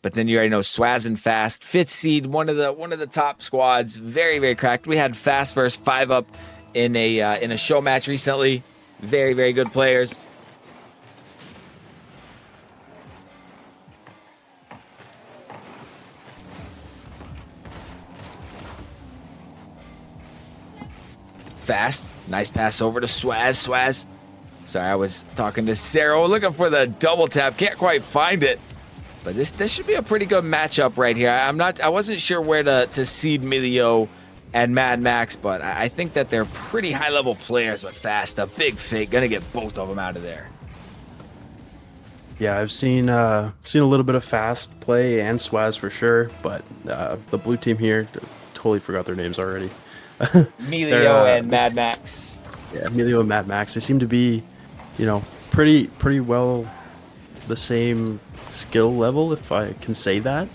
But then you already know Swazz and Fast, 5th seed, one of the top squads, very, very cracked. We had Fast versus 5-Up in a show match recently. Very, very good players. Fast, nice pass over to Swazz. Swazz. Sorry, I was talking to ZenZer0, looking for the double tap. Can't quite find it. But this should be a pretty good matchup right here. I wasn't sure where to seed Milio and Mad Max, but I think that they're pretty high level players. But Fast, a big fake, gonna get both of them out of there. Yeah, I've seen a little bit of Fast play and Swazz for sure, but the blue team here, totally forgot their names already. Milio and Mad Max. Yeah, Milio and Mad Max. They seem to be, pretty well the same skill level, if I can say that.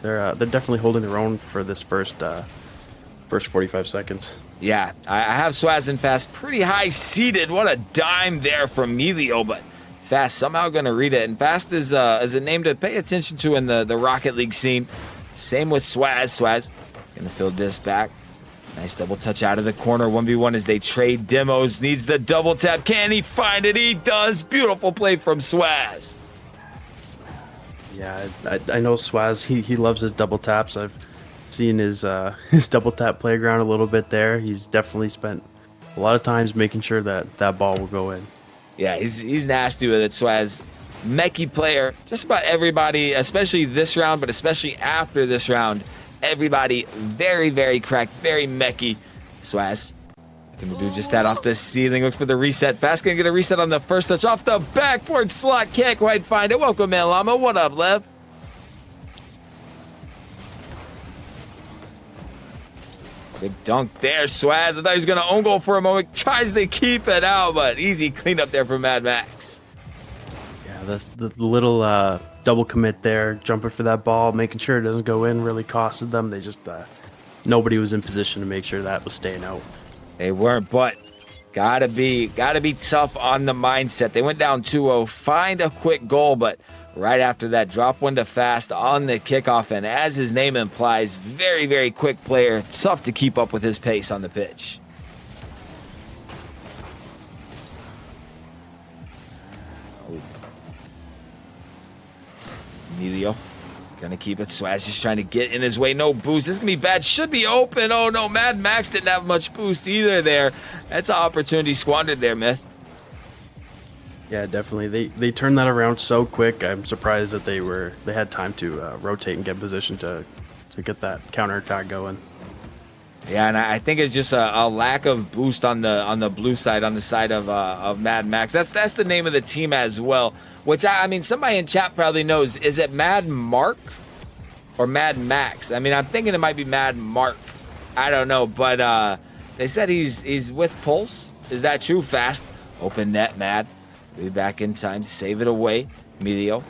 They're definitely holding their own for this first 45 seconds. Yeah, I have Swazz and Fast pretty high seated. What a dime there from Milio, but Fast somehow going to read it. And Fast is a name to pay attention to in the Rocket League scene. Same with Swazz. Swazz going to field this back. Nice double touch out of the corner. 1v1 as they trade demos. Needs the double tap. Can he find it? He does. Beautiful play from Swazz. Yeah, I know Swazz. He loves his double taps. I've seen his double tap playground a little bit there. He's definitely spent a lot of times making sure that ball will go in. Yeah, he's nasty with it. Swazz, mechy player. Just about everybody, especially this round, but especially after this round, everybody very, very cracked, very mechy. Swazz gonna do just that off the ceiling. Look for the reset. Fast gonna get a reset on the first touch off the backboard slot. Can't quite find it. Welcome, man, Llama. What up, Lev? Good dunk there, Swazz. I thought he was gonna own goal for a moment. Tries to keep it out, but easy cleanup there from Mad Max. Yeah, the little double commit there, jumping for that ball, making sure it doesn't go in, really costed them. They just nobody was in position to make sure that was staying out. They weren't, but gotta be tough on the mindset. They went down 2-0, find a quick goal, but right after that, drop one to Fast on the kickoff, and as his name implies, very, very quick player. Tough to keep up with his pace on the pitch. Milio gonna keep it. Swazz just trying to get in his way. No boost. This is gonna be bad. Should be open. Oh no, Mad Max didn't have much boost either there. That's an opportunity squandered there, Myth. Yeah, definitely. They turned that around so quick. I'm surprised that they had time to rotate and get in position to get that counterattack going. Yeah, and I think it's just a lack of boost on the blue side, on the side of Mad Max. That's the name of the team as well. Which I mean, somebody in chat probably knows. Is it Mad Mark or Mad Max? I mean, I'm thinking it might be Mad Mark. I don't know, but they said he's with Pulse. Is that true? Fast open net, Mad. Be back in time, save it away. Milio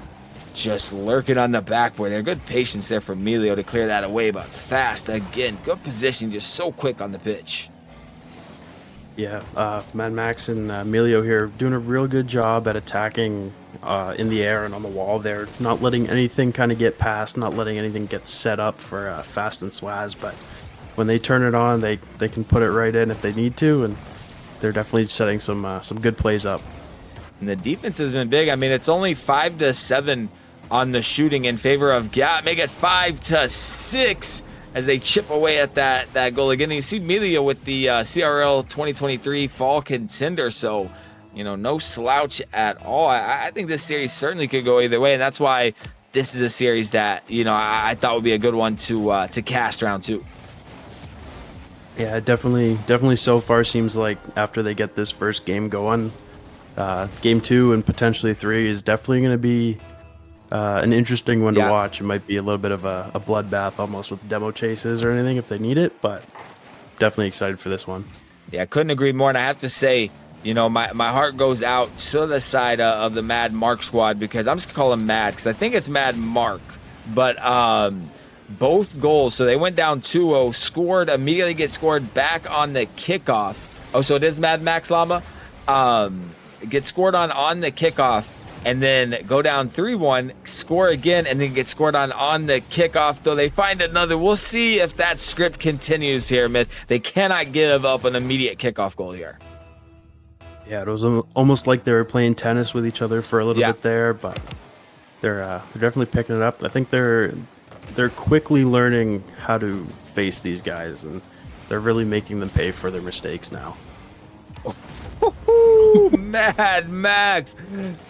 just lurking on the backboard there. Good patience there for Milio to clear that away, but Fast again. Good position, just so quick on the pitch. Yeah, Mad Max and Milio here doing a real good job at attacking in the air and on the wall there. Not letting anything kind of get past, not letting anything get set up for Fast and Swazz, but when they turn it on, they can put it right in if they need to, and they're definitely setting some good plays up. And the defense has been big. I mean, it's only 5-7 on the shooting in favor of Gat. Make it 5-6 as they chip away at that goal again. And you see Milio with the CRL 2023 fall contender. So, no slouch at all. I think this series certainly could go either way. And that's why this is a series that, I thought would be a good one to cast round 2. Yeah, definitely so far seems like after they get this first game going, game 2 and potentially 3 is definitely going to be an interesting one to watch. It might be a little bit of a bloodbath almost with demo chases or anything if they need it, but definitely excited for this one. Yeah, couldn't agree more. And I have to say, my heart goes out to the side of the Mad Mark squad, because I'm just going to call him Mad because I think it's Mad Mark. But both goals, so they went down 2-0, scored, immediately get scored back on the kickoff. Oh, so it is Mad Max Llama? Get scored on the kickoff, and then go down 3-1, score again, and then get scored on the kickoff. Though they find another. We'll see if that script continues here, Myth. They cannot give up an immediate kickoff goal here. Yeah, it was almost like they were playing tennis with each other for a little bit there, but they're definitely picking it up. I think they're quickly learning how to face these guys, and they're really making them pay for their mistakes now. Mad Max,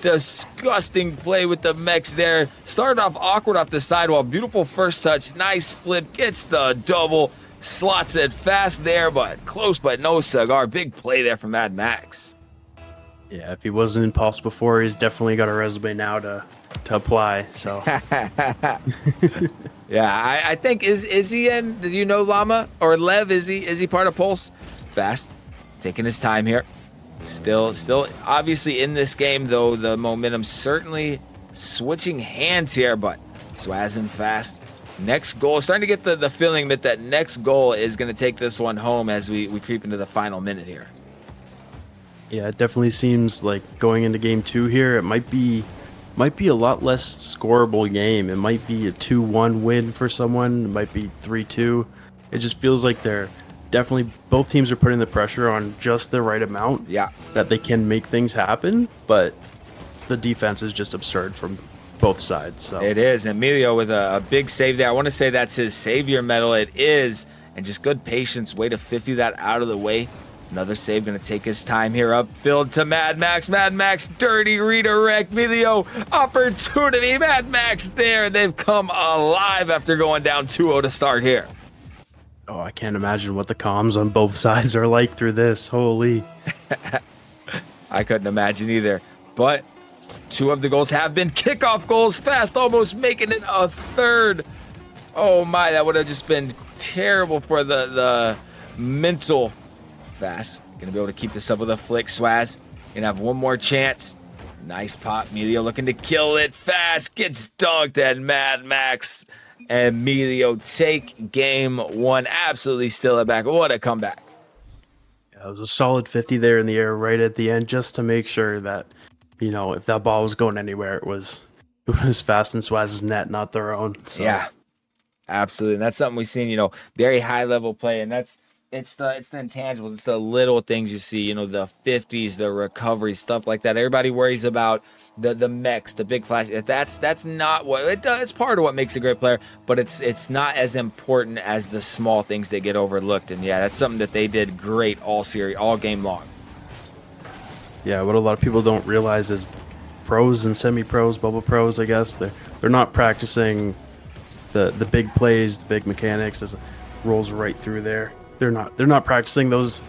disgusting play with the mechs there. Started off awkward off the sidewall. Beautiful first touch, nice flip, gets the double, slots it fast there, but close but no cigar. Big play there from Mad Max. Yeah, if he wasn't in Pulse before, he's definitely got a resume now to apply. So yeah, I think is he in? Do you know Llama or Lev? Is he part of Pulse? Fast, taking his time here. Still obviously in this game, though the momentum certainly switching hands here, but Swazz and Fast. Next goal, starting to get the feeling that next goal is going to take this one home as we creep into the final minute here. Yeah, it definitely seems like going into game 2 here, it might be a lot less scoreable game. It might be a 2-1 win for someone. It might be 3-2. It just feels like they're definitely, both teams are putting the pressure on just the right amount. Yeah, that they can make things happen, but the defense is just absurd from both sides. So it is. Emilio with a big save there. I want to say that's his savior medal. It is, and just good patience. Way to 50 that out of the way. Another save, going to take his time here upfield to Mad Max. Mad Max, dirty redirect. Emilio, opportunity. Mad Max there. They've come alive after going down 2-0 to start here. Oh, I can't imagine what the comms on both sides are like through this. Holy. I couldn't imagine either. But 2 of the goals have been kickoff goals. Fast almost making it a third. Oh my, that would have just been terrible for the mental. Fast gonna be able to keep this up with a flick. Swazz gonna have one more chance. Nice pop. Emilio looking to kill it. Fast gets dunked at Mad Max. Emilio take game 1. Absolutely still it back. What a comeback. Yeah, it was a solid 50 there in the air right at the end, just to make sure that, if that ball was going anywhere, it was Fast and Swazz's net, not their own. So. Yeah, absolutely. And that's something we've seen, very high level play. And it's the intangibles. It's the little things you see, the 50s, the recovery, stuff like that. Everybody worries about the mechs, the big flash. That's not what it does. It's part of what makes a great player, but it's not as important as the small things that get overlooked. And yeah, that's something that they did great all series, all game long. Yeah, what a lot of people don't realize is pros and semi-pros, bubble pros, I guess, they're not practicing the big plays, the big mechanics as it rolls right through there. They're not practicing those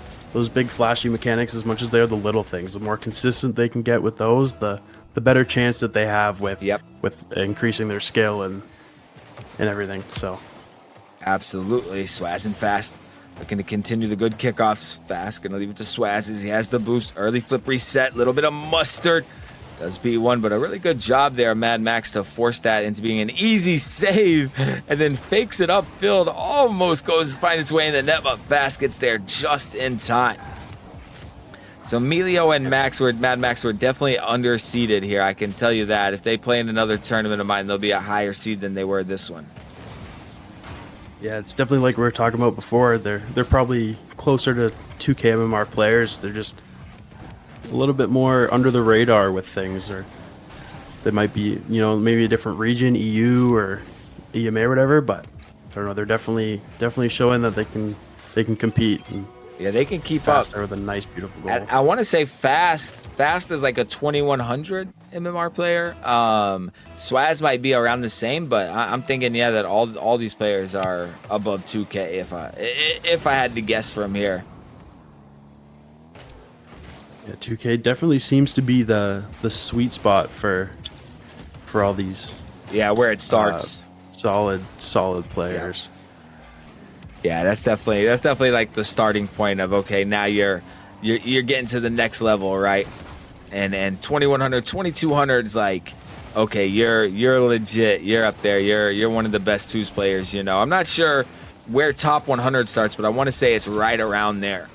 big flashy mechanics as much as they are the little things. The more consistent they can get with those, the better chance that they have with increasing their skill and everything. So absolutely. Swazz and Fast looking to continue the good kickoffs. Fast gonna leave it to Swazz as he has the boost. Early flip reset, little bit of mustard. Does beat one, but a really good job there, Mad Max, to force that into being an easy save, and then fakes it upfield, almost goes to find its way in the net, but Fast gets there just in time. So Emilio and Mad Max were definitely underseeded here. I can tell you that. If they play in another tournament of mine, they'll be a higher seed than they were this one. Yeah, it's definitely like we were talking about before. They're probably closer to 2K MMR players. They're just a little bit more under the radar with things, or they might be, maybe a different region, EU or EMA or whatever, but I don't know, they're definitely showing that they can compete. And yeah, they can keep up with a nice, beautiful goal. I want to say Fast is like a 2100 MMR player. Swazz might be around the same, but I'm thinking, that all these players are above 2K if I had to guess from here. Yeah, 2K definitely seems to be the sweet spot for all these. Yeah, where it starts. Solid players. Yeah, that's definitely like the starting point of, okay, now you're getting to the next level, right? And 2100, 2200 is like, okay, you're legit. You're up there. You're one of the best twos players. I'm not sure where top 100 starts, but I want to say it's right around there.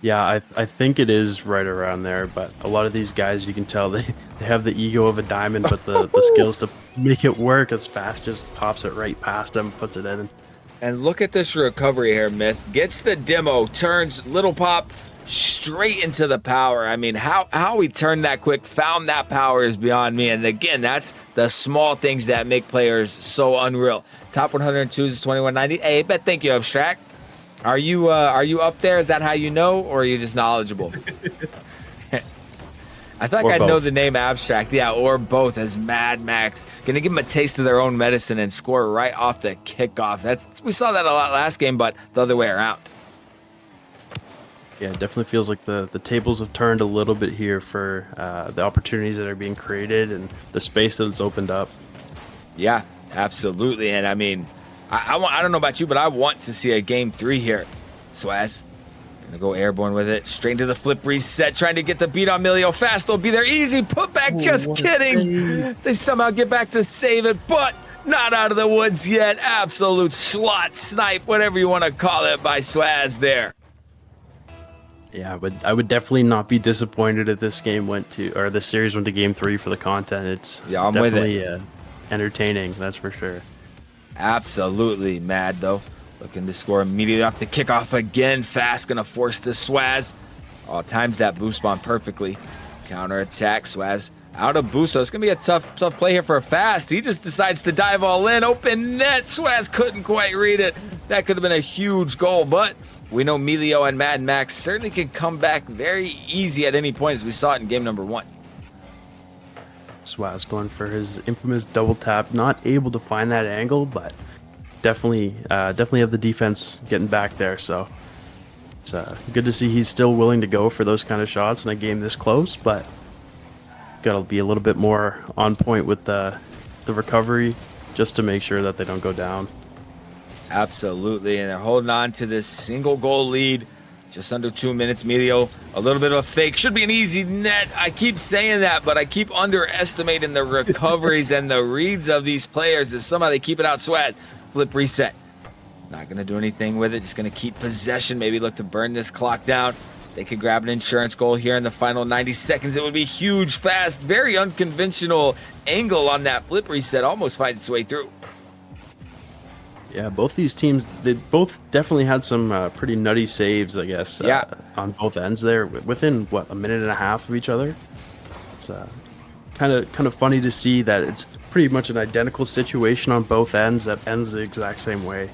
Yeah, I think it is right around there, but a lot of these guys, you can tell they have the ego of a diamond, but the skills to make it work as fast just pops it right past him, puts it in. And look at this recovery here, Myth. Gets the demo, turns Little Pop straight into the power. I mean, how he turned that quick, found that power is beyond me. And again, that's the small things that make players so unreal. Top 102 is 2190. Hey, bet, thank you, Abstract. Are you up there? Is that how you know, or are you just knowledgeable? I thought I'd know the name Abstract, yeah, or both, as Mad Max. Gonna give them a taste of their own medicine and score right off the kickoff. We saw that a lot last game, but the other way around. Yeah, it definitely feels like the tables have turned a little bit here for the opportunities that are being created and the space that it's opened up. Yeah, absolutely. And I mean, I don't know about you, but I want to see a game 3 here. Swazz. Gonna go airborne with it. Straight into the flip reset. Trying to get the beat on Milio fast. They'll be there easy. Put back. Just kidding. They somehow get back to save it, but not out of the woods yet. Absolute slot snipe, whatever you want to call it, by Swazz there. Yeah, but I would definitely not be disappointed if this game went to, or the series went to game 3 for the content. It's I'm definitely with it. Entertaining, that's for sure. Absolutely mad though. Looking to score immediately off the kickoff again. Fast gonna force the Swazz. Oh, times that boost bomb perfectly. Counter attack. Swazz out of boost, so it's gonna be a tough play here for Fast. He just decides to dive all in. Open net. Swazz couldn't quite read it. That could have been a huge goal, but we know Milio and Mad Max certainly can come back very easy at any point, as we saw it in game number 1. Swazz going for his infamous double tap. Not able to find that angle, but definitely have the defense getting back there. So it's good to see he's still willing to go for those kind of shots in a game this close, but got to be a little bit more on point with the recovery just to make sure that they don't go down. Absolutely, and they're holding on to this single goal lead. Just under 2 minutes. Milio, a little bit of a fake. Should be an easy net. I keep saying that, but I keep underestimating the recoveries and the reads of these players as somehow they keep it out. Swag. Flip reset. Not going to do anything with it. Just going to keep possession. Maybe look to burn this clock down. They could grab an insurance goal here in the final 90 seconds. It would be huge, fast, very unconventional angle on that flip reset. Almost finds its way through. Yeah, both these teams, they both definitely had some pretty nutty saves, I guess. On both ends there, within what, a minute and a half of each other. It's kind of funny to see that it's pretty much an identical situation on both ends that ends the exact same way.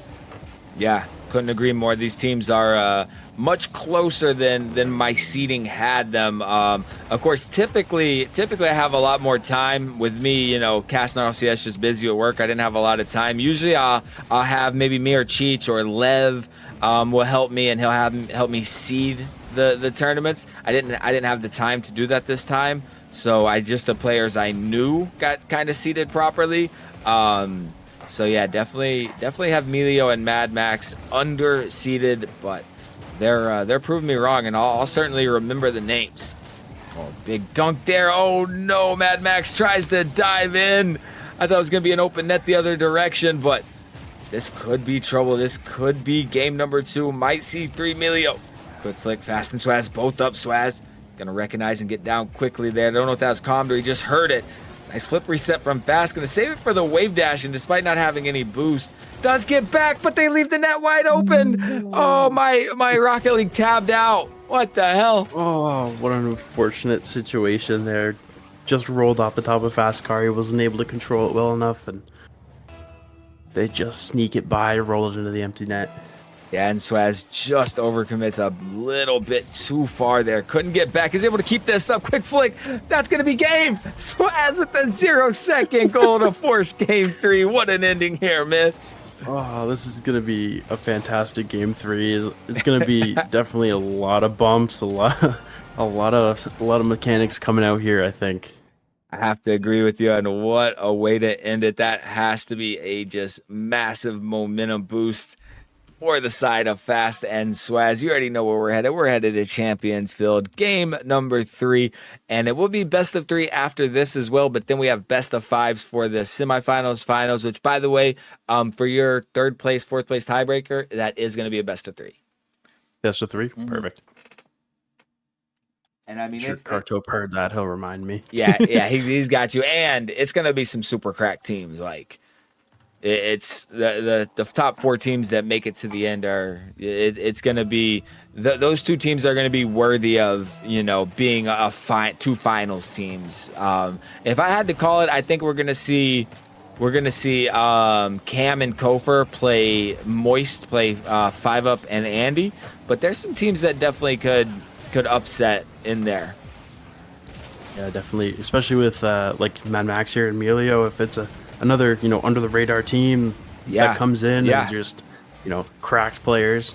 Yeah, couldn't agree more. These teams are much closer than my seeding had them. Of course, typically I have a lot more time with me. You know, Cast and RLCS just busy at work. I didn't have a lot of time. Usually, I'll have maybe me or Cheech or Lev will help me, and he'll help me seed the tournaments. I didn't have the time to do that this time, so the players I knew got kind of seeded properly. So yeah, definitely have Milio and Mad Max under-seeded, but they're proving me wrong, and I'll certainly remember the names. Oh, big dunk there. Oh no, Mad Max tries to dive in. I thought it was going to be an open net the other direction, but this could be trouble. This could be game number 2. Might see 3 Milio. Quick flick, Fast and Swazz, both up. Swazz going to recognize and get down quickly there. I don't know if that was calmed or he just heard it. Nice flip reset from Fast. Going to save it for the wave dash, and despite not having any boost, does get back, but they leave the net wide open. Oh, my Rocket League tabbed out. What the hell? Oh, what an unfortunate situation there. Just rolled off the top of Fast car. He wasn't able to control it well enough, and they just sneak it by, roll it into the empty net. Yeah, and Swazz just overcommits a little bit too far there. Couldn't get back. He's able to keep this up. Quick flick. That's going to be game. Swazz with the 0-second goal to force game 3. What an ending here, Myth. Oh, this is going to be a fantastic game 3. It's going to be definitely a lot of bumps, a lot of mechanics coming out here, I think. I have to agree with you, and what a way to end it. That has to be a just massive momentum boost for the side of Fast and Swazz. You already know where we're headed. We're headed to Champions Field, game number 3, and it will be best of 3 after this as well, but then we have best of 5s for the semifinals, finals, which, by the way, for your 3rd place, 4th place tiebreaker, that is going to be a best of 3. Best of 3? Perfect. And I mean, Sure, Kartop heard that. He'll remind me. yeah, he's got you. And it's going to be some super crack teams. Like, it's the top 4 teams that make it to the end it's going to be those 2 teams are going to be worthy of, being two finals teams. If I had to call it, I think we're going to see Cam and Kofer play Moist, play 5-Up and Andy, but there's some teams that definitely could upset in there. Yeah, definitely, especially with like Mad Max here and Emilio. If it's another under the radar team that comes in and just cracks players.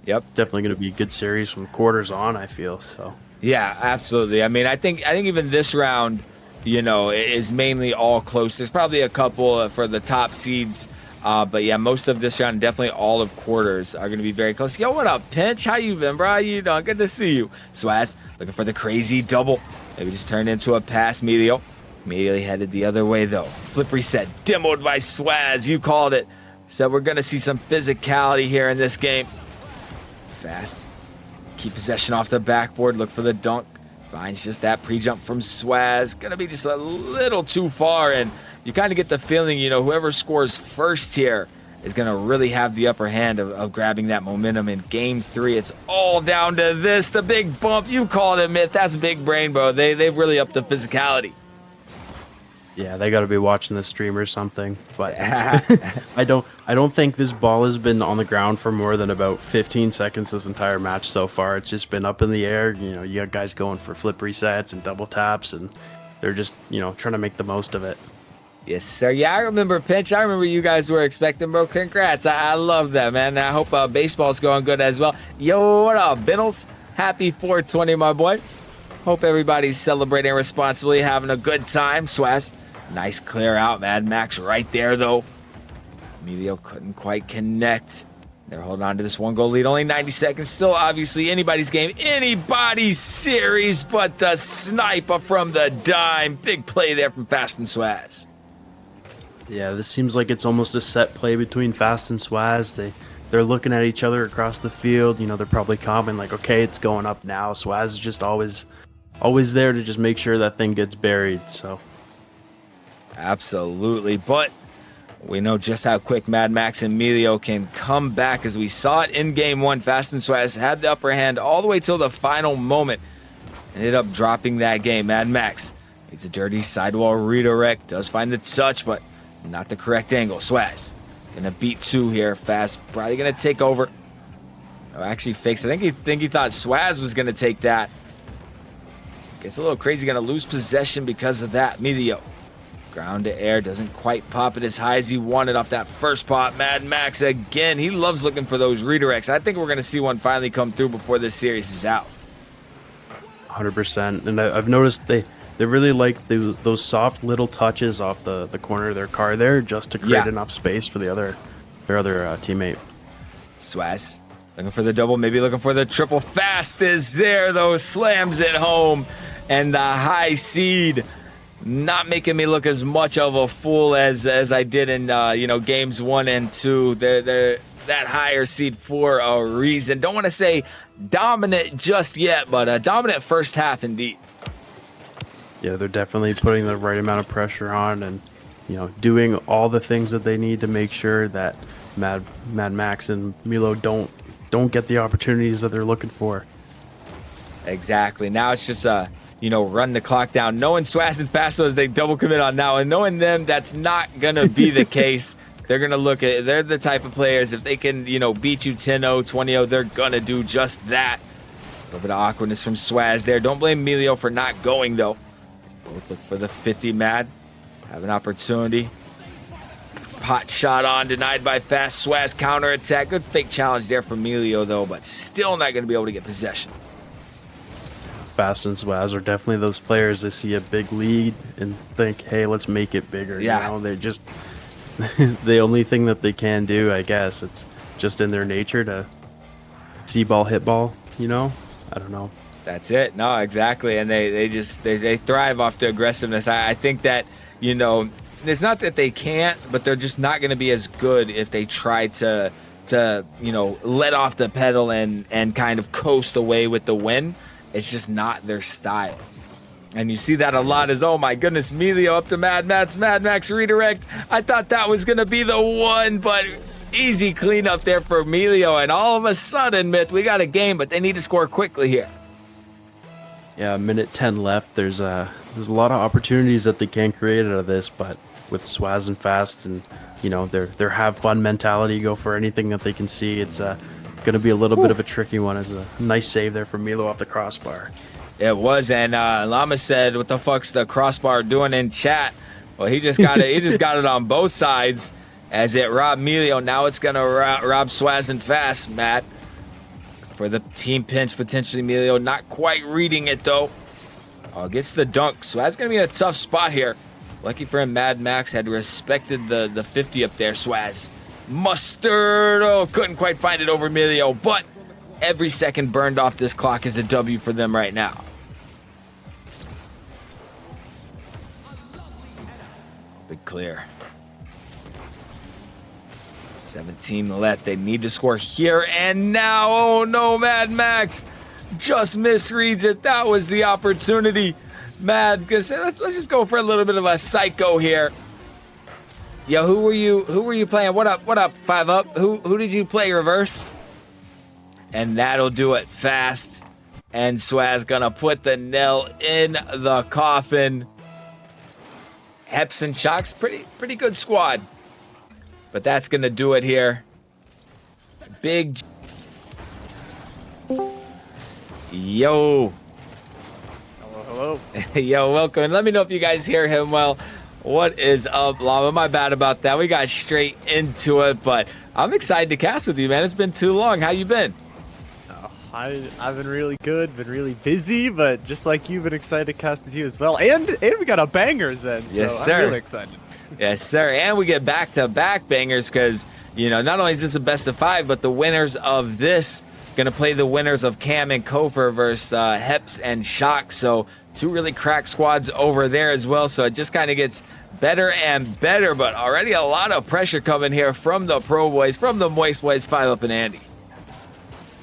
Yep, definitely going to be a good series from quarters on, I feel. So yeah, absolutely. I mean, I think even this round, is mainly all close. There's probably a couple for the top seeds, but yeah, most of this round, definitely all of quarters are going to be very close. Yo, what up, Pinch? How you been, bro? You doing? Good to see you. Swazz looking for the crazy double. Maybe just turned into a pass. Medio immediately headed the other way though. Flip reset, demoed by Swazz. You called it. So we're going to see some physicality here in this game. Fast. Keep possession off the backboard. Look for the dunk. Finds just that pre-jump from Swazz. Gonna be just a little too far, and you kind of get the feeling, whoever scores first here is gonna really have the upper hand of grabbing that momentum in game 3. It's all down to this, the big bump. You called it, Myth. That's big brain, bro. They've really upped the physicality. Yeah, they got to be watching the stream or something. But I don't think this ball has been on the ground for more than about 15 seconds this entire match so far. It's just been up in the air. You got guys going for flip resets and double taps, and they're just trying to make the most of it. Yes, sir. Yeah, I remember, Pinch. I remember you guys were expecting, bro. Congrats. I love that, man. I hope baseball's going good as well. Yo, what up, Binnles? Happy 420, my boy. Hope everybody's celebrating responsibly, having a good time. Swazz. Nice clear out, Mad Max right there, though. Emilio couldn't quite connect. They're holding on to this 1-goal lead. Only 90 seconds. Still, obviously, anybody's game, anybody's series, but the sniper from the dime. Big play there from Fast and Swazz. Yeah, this seems like it's almost a set play between Fast and Swazz. They're looking at each other across the field. They're probably commenting like, okay, it's going up now. Swazz is just always there to just make sure that thing gets buried, so... Absolutely, but we know just how quick Mad Max and Emilio can come back, as we saw it in game 1. Fast and Swazz had the upper hand all the way till the final moment. Ended up dropping that game. Mad Max needs a dirty sidewall redirect. Does find the touch, but not the correct angle. Swazz gonna beat 2 here. Fast probably gonna take over. Oh, actually fakes. I think he thought Swazz was gonna take that. Gets a little crazy. Gonna lose possession because of that. Emilio. Ground to air, doesn't quite pop it as high as he wanted off that first pop. Mad Max again, he loves looking for those redirects. I think we're going to see one finally come through before this series is out. 100%. And I've noticed they really like those soft little touches off the corner of their car there, just to create enough space for their other teammate. Swazz looking for the double, maybe looking for the triple. Fast is there though, slams it home, and the high seed not making me look as much of a fool as I did in games 1 and 2. They're that higher seed for a reason. Don't want to say dominant just yet, but a dominant first half indeed. Yeah, they're definitely putting the right amount of pressure on, and doing all the things that they need to make sure that Mad Max and Milo don't get the opportunities that they're looking for. Exactly. Now it's just run the clock down. Knowing Swazz and Fasto as they double commit on now, and knowing them, that's not going to be the case. They're going to they're the type of players, if they can, beat you 10-0, 20-0, they're going to do just that. A little bit of awkwardness from Swazz there. Don't blame Emilio for not going, though. Both look for the 50. Mad. Have an opportunity. Hot shot on, denied by Fast. Swazz counterattack. Good fake challenge there for Emilio, though, but still not going to be able to get possession. Fast and Swazz are definitely those players that see a big lead and think, hey, let's make it bigger. Yeah. They're just the only thing that they can do, I guess. It's just in their nature to see ball, hit ball, I don't know. That's it. No, exactly. And they thrive off the aggressiveness. I think that, it's not that they can't, but they're just not going to be as good if they try to let off the pedal and kind of coast away with the win. It's just not their style. And you see that a lot is, oh my goodness, Melio up to Mad Max redirect. I thought that was going to be the one, but easy cleanup there for Melio. And all of a sudden, Myth, we got a game, but they need to score quickly here. Yeah, minute 10 left. There's a lot of opportunities that they can create out of this, but with Swazz and Fast and, you know, their have fun mentality, go for anything that they can see. It's going to be a little bit of a tricky one. As a nice save there from Milo off the crossbar. It was, and Llama said, "What the fuck's the crossbar doing in chat?" Well, he just got it. He just got it on both sides as it robbed Melio. Now it's gonna rob Swazz and Fast, Matt, for the team pinch potentially. Melio not quite reading it though. Oh, gets the dunk. Swazz gonna be in a tough spot here. Lucky for him, Mad Max had respected the 50 up there. Swazz, mustard. Oh, couldn't quite find it over Melio, but every second burned off this clock is a W for them right now. Big clear. 17 left. They need to score here and now. Oh no, Mad Max just misreads it. That was the opportunity. Mad, let's just go for a little bit of a psycho here. Yo, who were you playing? What up, 5 up? Who did you play reverse? And that'll do it. Fast. And Swazz gonna put the nail in the coffin. Heps and Shocks, pretty good squad. But that's gonna do it here. Big Yo. Hello. Yo, welcome. And let me know if you guys hear him well. What is up, Llama? My bad about that. We got straight into it, but I'm excited to cast with you, man. It's been too long. How you been? I've been really good, been really busy, but just like you've been excited to cast with you as well. And we got a bangers then, so yes, sir. I'm really excited. Yes, sir. And we get back-to-back bangers because, you know, not only is this a best of 5, but the winners of this going to play the winners of Cam and Kofer versus Heps and Shock. So 2 really crack squads over there as well. So it just kind of gets better and better, but already a lot of pressure coming here from the Pro Boys, from the Moist Boys, 5 Up and Andy.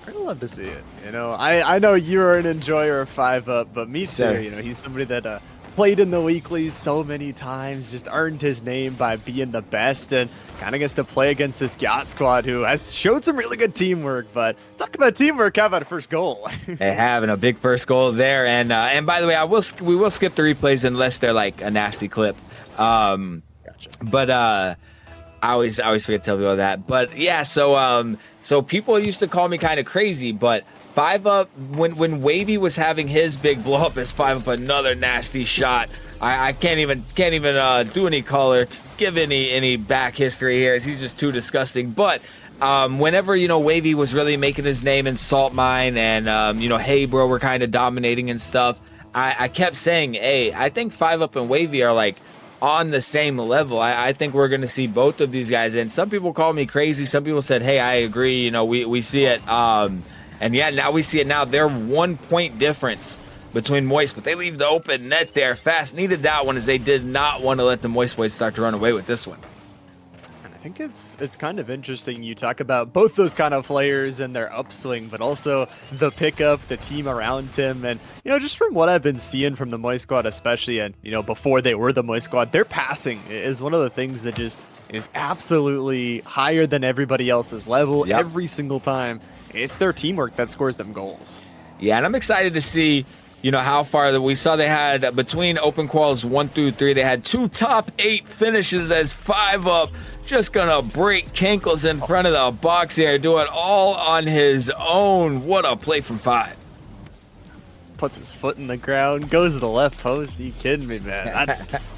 I'd love to see it. You know, I know you're an enjoyer of 5 Up, but me too. Sir. You know, he's somebody that played in the weeklies so many times, just earned his name by being the best, and kind of gets to play against this Yacht squad who has showed some really good teamwork. But talk about teamwork, how about a first goal? They having a big first goal there, and by the way, we will skip the replays unless they're like a nasty clip. Gotcha. But I always forget to tell people that. But yeah, so people used to call me kind of crazy, but 5 Up, when Wavy was having his big blow up as 5 Up, another nasty shot. I can't even do any color, give any back history here, as he's just too disgusting. But whenever, you know, Wavy was really making his name in Salt Mine and, you know, hey bro, we're kind of dominating and stuff, I kept saying, hey, I think 5 Up and Wavy are like on the same level. I think we're going to see both of these guys. And some people called me crazy. Some people said, hey, I agree. You know, we see it. And yeah, now we see it now. They're 1 point difference between Moist, but they leave the open net there. Fast needed that one as they did not want to let the Moist Boys start to run away with this one. And I think it's kind of interesting. You talk about both those kind of players and their upswing, but also the pickup, the team around him. And, you know, just from what I've been seeing from the Moist Squad especially, and, you know, before they were the Moist Squad, their passing is one of the things that just is absolutely higher than everybody else's level. Yep. Every single time. It's their teamwork that scores them goals. Yeah, and I'm excited to see, you know, how far that we saw they had between open quals 1 through 3. They had 2 top 8 finishes as 5 Up just gonna break Kinkles in front of the box here, do it all on his own. What a play from 5. Puts his foot in the ground, goes to the left post. Are you kidding me, man?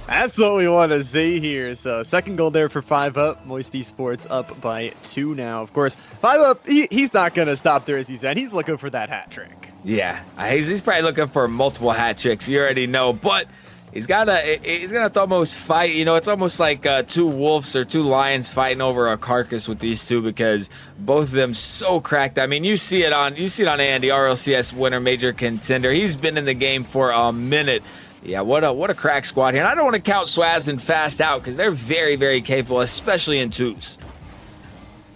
That's what we want to see here. So second goal there for 5 Up. Moist Esports up by 2 now. Of course, 5 Up, he's not going to stop there, as he said. He's looking for that hat trick. Yeah, he's probably looking for multiple hat tricks. You already know, but he's gonna almost fight. You know, it's almost like 2 wolves or 2 lions fighting over a carcass with these 2, because both of them so cracked. I mean, you see it on Andy, RLCS winner, major contender. He's been in the game for a minute. Yeah, what a crack squad here. And I don't want to count Swazz and Fast out because they're very, very capable, especially in 2s.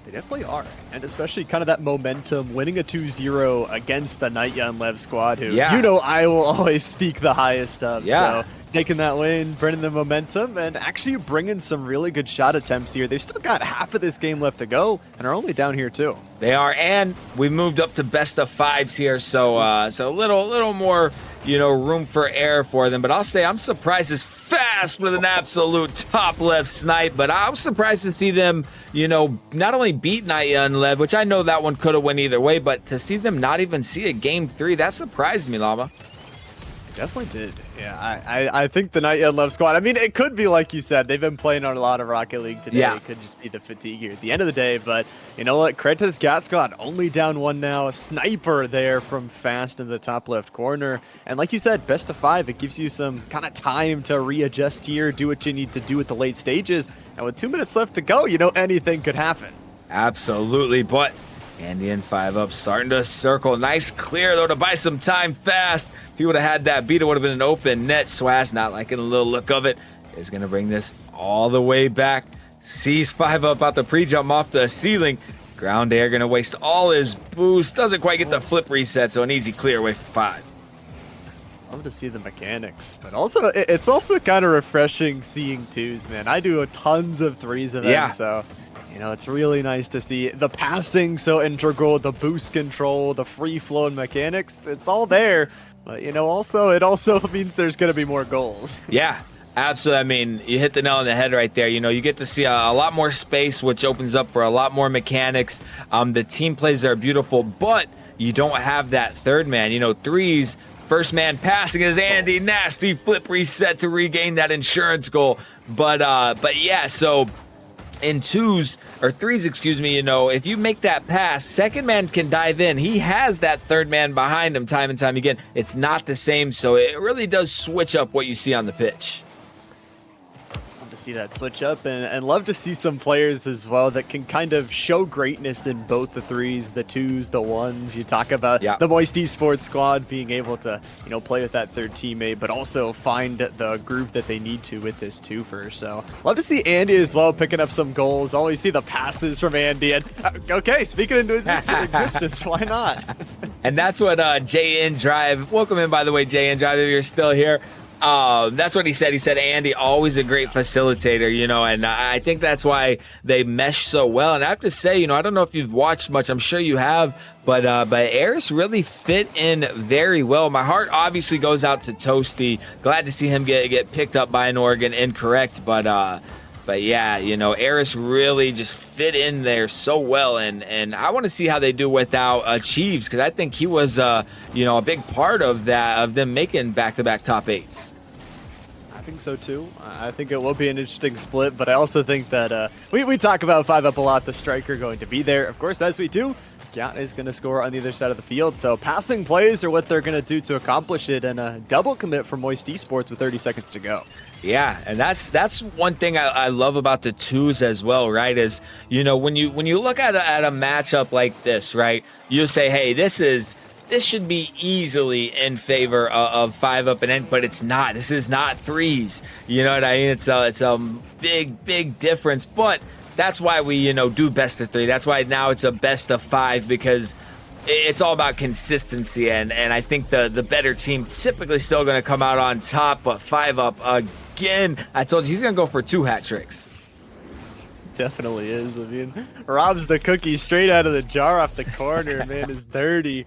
They definitely are, and especially kind of that momentum, winning a 2-0 against the Nightya Lev squad, who you know I will always speak the highest of. Yeah. So taking that win, bringing the momentum, and actually bringing some really good shot attempts here. They've still got half of this game left to go, and are only down here too. They are, and we moved up to best of fives here, so so a little more, you know, room for error for them. But I'll say I'm surprised as fast with an absolute top left snipe. But I was surprised to see them, you know, not only beat Nightya and Lev, which I know that one could have went either way, but to see them not even see a game 3, that surprised me, Llama. Definitely did. Yeah, I think the Nightya Lev squad, I mean, it could be like you said, they've been playing on a lot of Rocket League today. Yeah. It could just be the fatigue here at the end of the day, but you know what? Credit to this GAT squad, only down 1 now. A sniper there from Fast in the top left corner. And like you said, best of 5, it gives you some kind of time to readjust here, do what you need to do at the late stages. And with 2 minutes left to go, you know, anything could happen. Absolutely, but Andy and 5UP starting to circle. Nice clear, though, to buy some time fast. If he would have had that beat, it would have been an open net. Swazz, not liking a little look of it, is going to bring this all the way back. Sees 5UP about to pre-jump off the ceiling. Ground air going to waste all his boost. Doesn't quite get the flip reset, so an easy clear away for 5. Love to see the mechanics, but also it's also kind of refreshing seeing 2s, man. I do tons of 3s of them, so you know, it's really nice to see the passing so integral, the boost control, the free flowing mechanics. It's all there, but you know, also it also means there's going to be more goals. Yeah, absolutely. I mean, you hit the nail on the head right there. You know, you get to see a lot more space, which opens up for a lot more mechanics. The team plays are beautiful, but you don't have that third man. You know, 3s. First man passing is Andy. Nasty flip reset to regain that insurance goal. But yeah, so in 2s or 3s, excuse me, you know, if you make that pass, second man can dive in. He has that third man behind him time and time again. It's not the same, so it really does switch up what you see on the pitch. See that switch up, and love to see some players as well that can kind of show greatness in both the 3s, the 2s, the 1s. You talk about the Moist Esports squad being able to, you know, play with that third teammate, but also find the groove that they need to with this 2-fer. So love to see Andy as well picking up some goals. Always see the passes from Andy, and okay, speaking into his existence, why not? And that's what JN Drive, welcome in, by the way, JN Drive, if you're still here. That's what he said. He said, Andy, always a great facilitator, you know, and I think that's why they mesh so well. And I have to say, you know, I don't know if you've watched much. I'm sure you have, but Eris really fit in very well. My heart obviously goes out to Toasty. Glad to see him get picked up by an Oregon incorrect, but yeah, you know, Eris really just fit in there so well, and I want to see how they do without Chiefs, because I think he was, you know, a big part of that, of them making back-to-back top 8s. I think so too. I think it will be an interesting split, but I also think that we talk about 5UP a lot, the striker going to be there. Of course, as we do, Gat is going to score on the other side of the field, so passing plays are what they're going to do to accomplish it, and a double commit for Moist Esports with 30 seconds to go. Yeah, and that's one thing I love about the 2s as well, right? Is, you know, when you look at a matchup like this, right, you say, hey, this should be easily in favor of 5UP, but it's not. This is not 3s. You know what I mean? It's a big difference, but that's why we, you know, do best of 3. That's why now it's a best of 5, because it's all about consistency, and I think the better team typically still going to come out on top, but 5UP again, I told you he's going to go for 2 hat tricks. Definitely is. I mean, robs the cookie straight out of the jar off the corner, man, is dirty.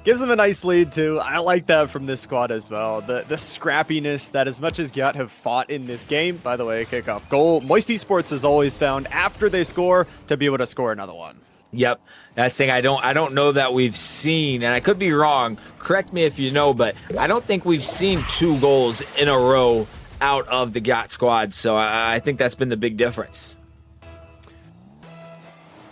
Gives them a nice lead too. I like that from this squad as well. The scrappiness that, as much as Gyat have fought in this game, by the way, kickoff goal, Moist Esports has always found after they score to be able to score another one. Yep, that's the thing I don't know that we've seen, and I could be wrong, correct me if you know, but I don't think we've seen 2 goals in a row out of the GOT squad, so I think that's been the big difference.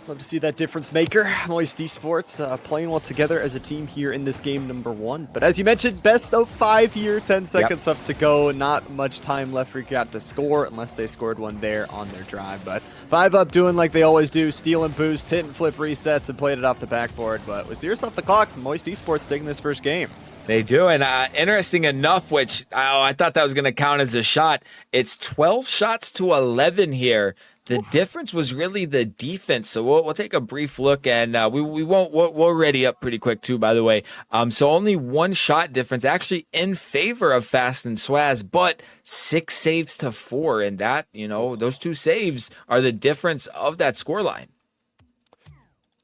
Love to see that difference maker. Moist Esports playing well together as a team here in this game number 1. But as you mentioned, best of 5 here, 10 seconds up to go. Not much time left for GOT to score unless they scored one there on their drive. But 5UP doing like they always do, steal and boost, hit and flip resets, and played it off the backboard. But with 0 off the clock, Moist Esports taking this first game. They do, and interesting enough, which I thought that was going to count as a shot. It's 12 shots to 11 here. The difference was really the defense. So we'll take a brief look, and we'll ready up pretty quick too, by the way. So only one shot difference actually in favor of Fast and Swazz, but 6 saves to 4, and that, those 2 saves are the difference of that scoreline.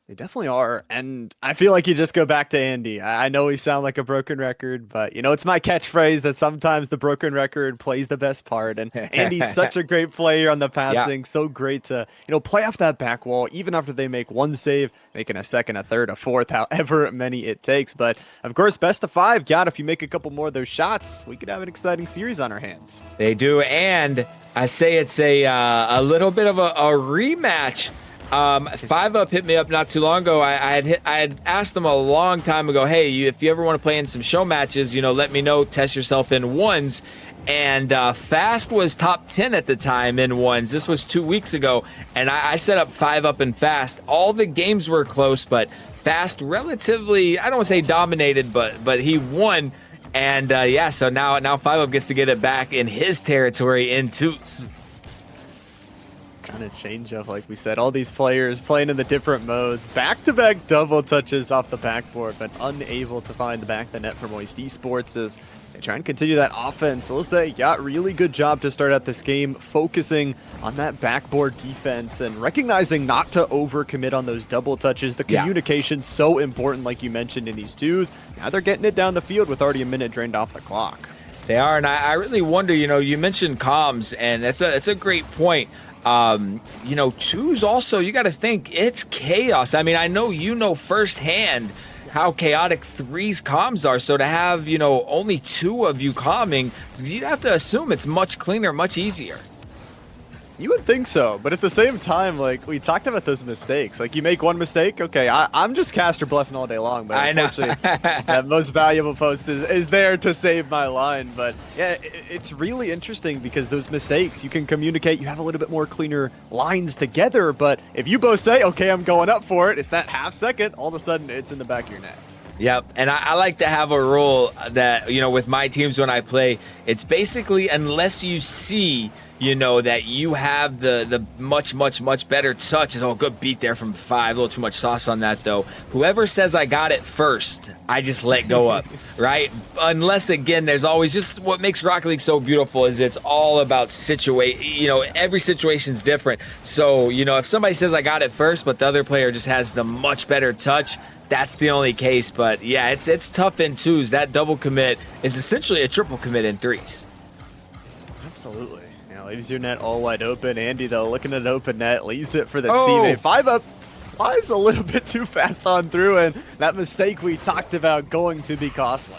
They definitely are, and I feel like you just go back to Andy. I know we sound like a broken record, but it's my catchphrase that sometimes the broken record plays the best part, and Andy's such a great player on the passing, so great to play off that back wall, even after they make 1 save, making a second, a third, a fourth, however many it takes. But of course, best of 5, God, if you make a couple more of those shots, we could have an exciting series on our hands. They do, and I say it's a little bit of a rematch. 5UP hit me up not too long ago. I had asked them a long time ago, hey, if you ever want to play in some show matches, let me know, test yourself in ones. And Fast was top 10 at the time in ones. This was 2 weeks ago, and I set up 5UP and Fast. All the games were close, but Fast relatively, I don't want to say dominated, but he won. And so now 5UP gets to get it back in his territory in twos. Kind of change up, like we said, all these players playing in the different modes, back-to-back double touches off the backboard, but unable to find the back of the net for Moist Esports as they try and continue that offense. We'll say, really good job to start out this game, focusing on that backboard defense and recognizing not to overcommit on those double touches. The communication's so important, like you mentioned, in these twos. Now they're getting it down the field with already a minute drained off the clock. They are, and I really wonder, you mentioned comms, and that's a great point. Twos also, you got to think it's chaos. I mean, I know firsthand how chaotic threes comms are. So to have, only 2 of you calming, you'd have to assume it's much cleaner, much easier. You would think so, but at the same time, like, we talked about those mistakes. Like, you make 1 mistake, okay, I'm just caster blessing all day long, but unfortunately, that most valuable post is there to save my line. But yeah, it's really interesting because those mistakes, you can communicate, you have a little bit more cleaner lines together, but if you both say, okay, I'm going up for it, it's that half second, all of a sudden it's in the back of your net. Yep, and I like to have a rule that, with my teams when I play, it's basically unless you see that you have the much better touch. Oh, good beat there from 5. A little too much sauce on that, though. Whoever says I got it first, I just let go up, right? Unless, again, there's always just what makes Rocket League so beautiful is it's all about every situation's different. So, if somebody says I got it first, but the other player just has the much better touch, that's the only case. But, yeah, it's tough in twos. That double commit is essentially a triple commit in threes. Absolutely. Leaves your net all wide open. Andy, though, looking at an open net, leaves it for the teammate. 5UP flies a little bit too fast on through, and that mistake we talked about going to be costly.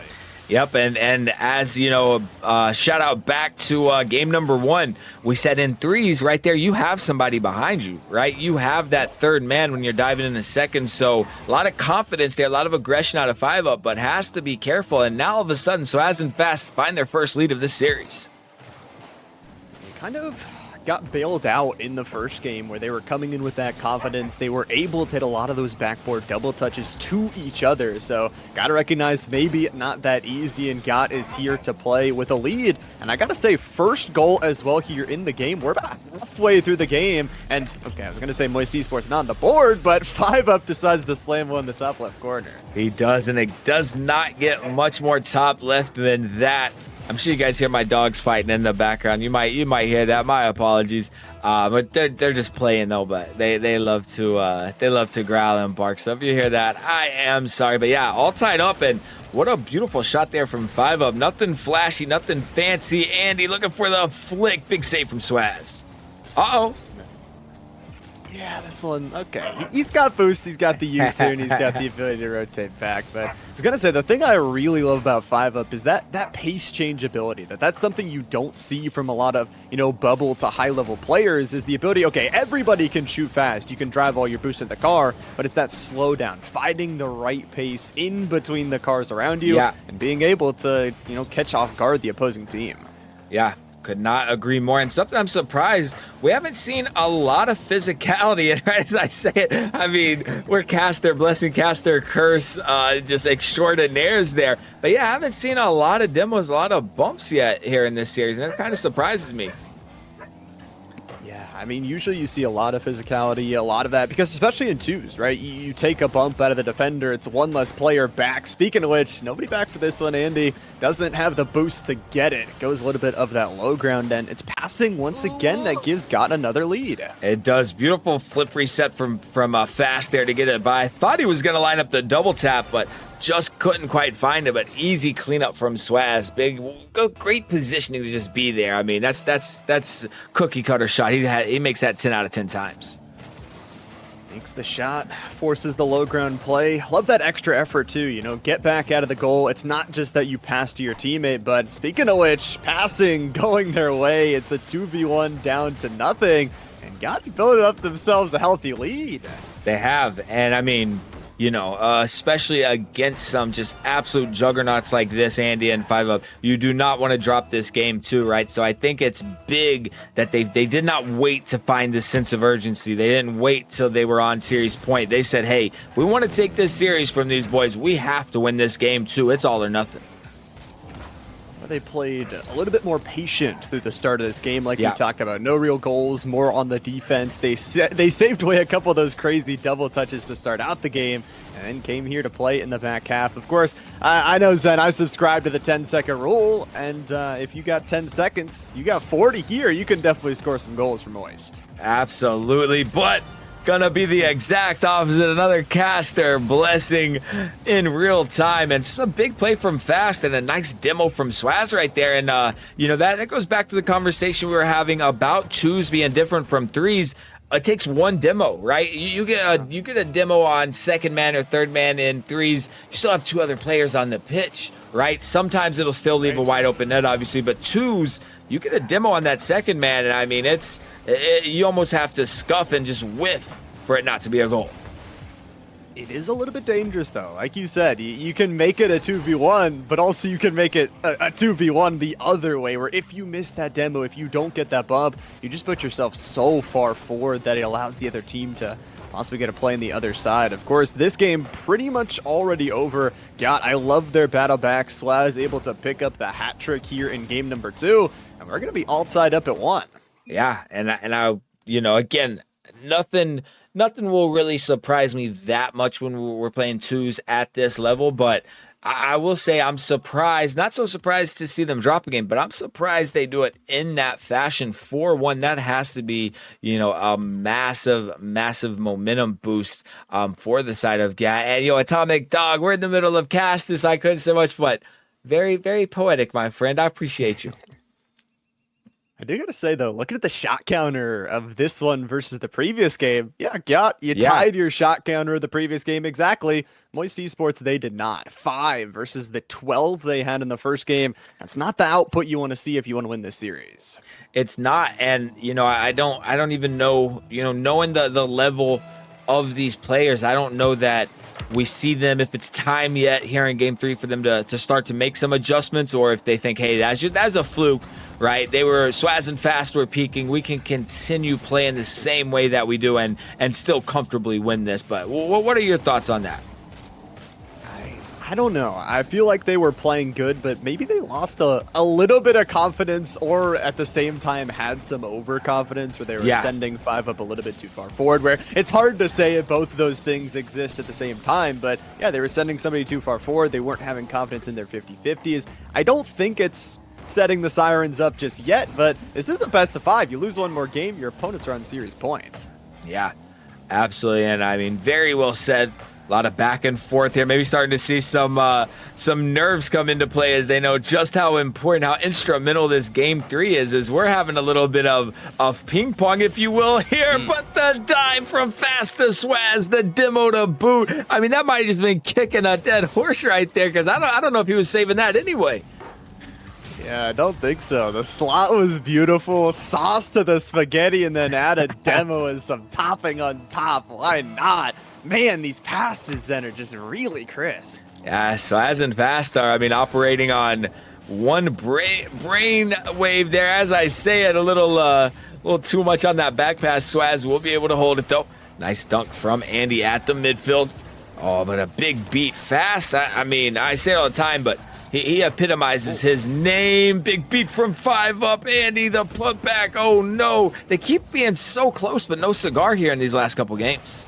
Yep, and as shout out back to game number 1, we said in threes right there, you have somebody behind you, right? You have that third man when you're diving in a second, so a lot of confidence there, a lot of aggression out of 5UP, but has to be careful, and now all of a sudden, Swazz and Fast find their first lead of this series. Kind of got bailed out in the first game where they were coming in with that confidence. They were able to hit a lot of those backboard double touches to each other. So got to recognize maybe not that easy, and GOT is here to play with a lead. And I got to say, first goal as well here in the game. We're about halfway through the game. And okay, I was going to say Moist Esports not on the board, but 5UP decides to slam one in the top left corner. He does, and it does not get much more top left than that. I'm sure you guys hear my dogs fighting in the background. You might hear that. My apologies. But they're just playing though. But they love to growl and bark. So if you hear that, I am sorry. But yeah, all tied up, and what a beautiful shot there from 5UP. Nothing flashy, nothing fancy. Andy looking for the flick. Big save from Swazz. Uh-oh. Yeah, this one, okay. He's got boost, he's got the U-turn, he's got the ability to rotate back. But I was going to say, the thing I really love about 5UP is that pace change ability. That's something you don't see from a lot of, bubble to high-level players, is the ability, okay, everybody can shoot fast. You can drive all your boost in the car, but it's that slowdown, finding the right pace in between the cars around you, and being able to, catch off guard the opposing team. Yeah. Could not agree more. And something I'm surprised, we haven't seen a lot of physicality. And right as I say it, I mean, we're caster, blessing, caster, curse, just extraordinaires there. But yeah, I haven't seen a lot of demos, a lot of bumps yet here in this series. And that kind of surprises me. I mean, usually you see a lot of physicality, a lot of that, because especially in twos, right? You take a bump out of the defender, it's one less player back. Speaking of which, nobody back for this one. Andy doesn't have the boost to get it. Goes a little bit of that low ground, and it's passing once again that gives GOT another lead. It does. Beautiful flip reset from Fast there to get it by. I thought he was going to line up the double tap, but just couldn't quite find it. But easy cleanup from Swazz. Great positioning to just be there. I mean, that's cookie cutter shot. He makes that 10 out of 10 times. Makes the shot, forces the low ground play. Love that extra effort too, you know, get back out of the goal. It's not just that you pass to your teammate, but speaking of which, passing, going their way. It's a 2v1 down to nothing, and GOT building up themselves a healthy lead. They have, and I mean, you know, especially against some just absolute juggernauts like this, Andy and 5UP, you do not want to drop this game too, right? So I think it's big that they did not wait to find this sense of urgency. They didn't wait till they were on series point. They said, hey, if we want to take this series from these boys, we have to win this game too. It's all or nothing. They played a little bit more patient through the start of this game, like we talked about. No real goals, more on the defense. They saved away a couple of those crazy double touches to start out the game, and then came here to play in the back half. Of course, I know, Zen, I subscribe to the 10-second rule, and if you got 10 seconds, you got 40 here. You can definitely score some goals for Moist. Absolutely, but gonna be the exact opposite. Another caster blessing in real time, and just a big play from Fast and a nice demo from Swazz right there. And you know, that goes back to the conversation we were having about twos being different from threes. It takes one demo, right? You get a demo on second man or third man. In threes, you still have two other players on the pitch, right? Sometimes it'll still leave a wide open net, obviously, but twos, you get a demo on that second man, and I mean, you almost have to scuff and just whiff for it not to be a goal. It is a little bit dangerous, though. Like you said, you can make it a 2v1, but also you can make it a 2v1 the other way, where if you miss that demo, if you don't get that bump, you just put yourself so far forward that it allows the other team to possibly get a play on the other side. Of course, this game pretty much already over. GOT, I love their battle back. Swazz able to pick up the hat trick here in game number 2, and we're going to be all tied up at 1. Yeah, and I, you know, again, nothing will really surprise me that much when we're playing twos at this level, but I will say I'm surprised, not so surprised to see them drop a game, but I'm surprised they do it in that fashion. 4-1, that has to be, you know, a massive momentum boost for the side of GOT. And, you know, Atomic Dog, we're in the middle of cast this, I couldn't say much, but very, very poetic, my friend. I appreciate you. I do gotta say, though, looking at the shot counter of this one versus the previous game, GOT, you tied your shot counter of the previous game exactly. Moist Esports, they did not. 5 versus the 12 they had in the first game. That's not the output you want to see if you want to win this series. It's not, and, you know, I don't even know, you know, knowing the level of these players, I don't know that we see them, if it's time yet here in game 3 for them to start to make some adjustments, or if they think, hey, that's a fluke. Right, they were Swazz and Fast were peaking. We can continue playing the same way that we do and still comfortably win this. But what are your thoughts on that? I don't know. I feel like they were playing good, but maybe they lost a little bit of confidence, or at the same time had some overconfidence where they were sending 5UP a little bit too far forward, where it's hard to say if both of those things exist at the same time. But yeah, they were sending somebody too far forward. They weren't having confidence in their 50-50s. I don't think it's setting the sirens up just yet, but this is a best of 5. You lose one more game, your opponents are on series points. Yeah, absolutely. And I mean, very well said. A lot of back and forth here. Maybe starting to see some nerves come into play as they know just how important, how instrumental this game 3 is. As we're having a little bit of ping pong, if you will, here. But the dive from Fast to Swazz, the demo to boot. I mean, that might have just been kicking a dead horse right there, because I don't know if he was saving that anyway. Yeah, I don't think so. The slot was beautiful. Sauce to the spaghetti, and then add a demo as some topping on top. Why not? Man, these passes then are just really crisp. Yeah, Swazz and Fast are, I mean, operating on one brain wave there. As I say it, a little too much on that back pass. Swazz will be able to hold it, though. Nice dunk from Andy at the midfield. Oh, but a big beat fast. I mean, I say it all the time, but he epitomizes his name. Big beat from 5 up. Andy, the putback. Oh, no. They keep being so close, but no cigar here in these last couple games.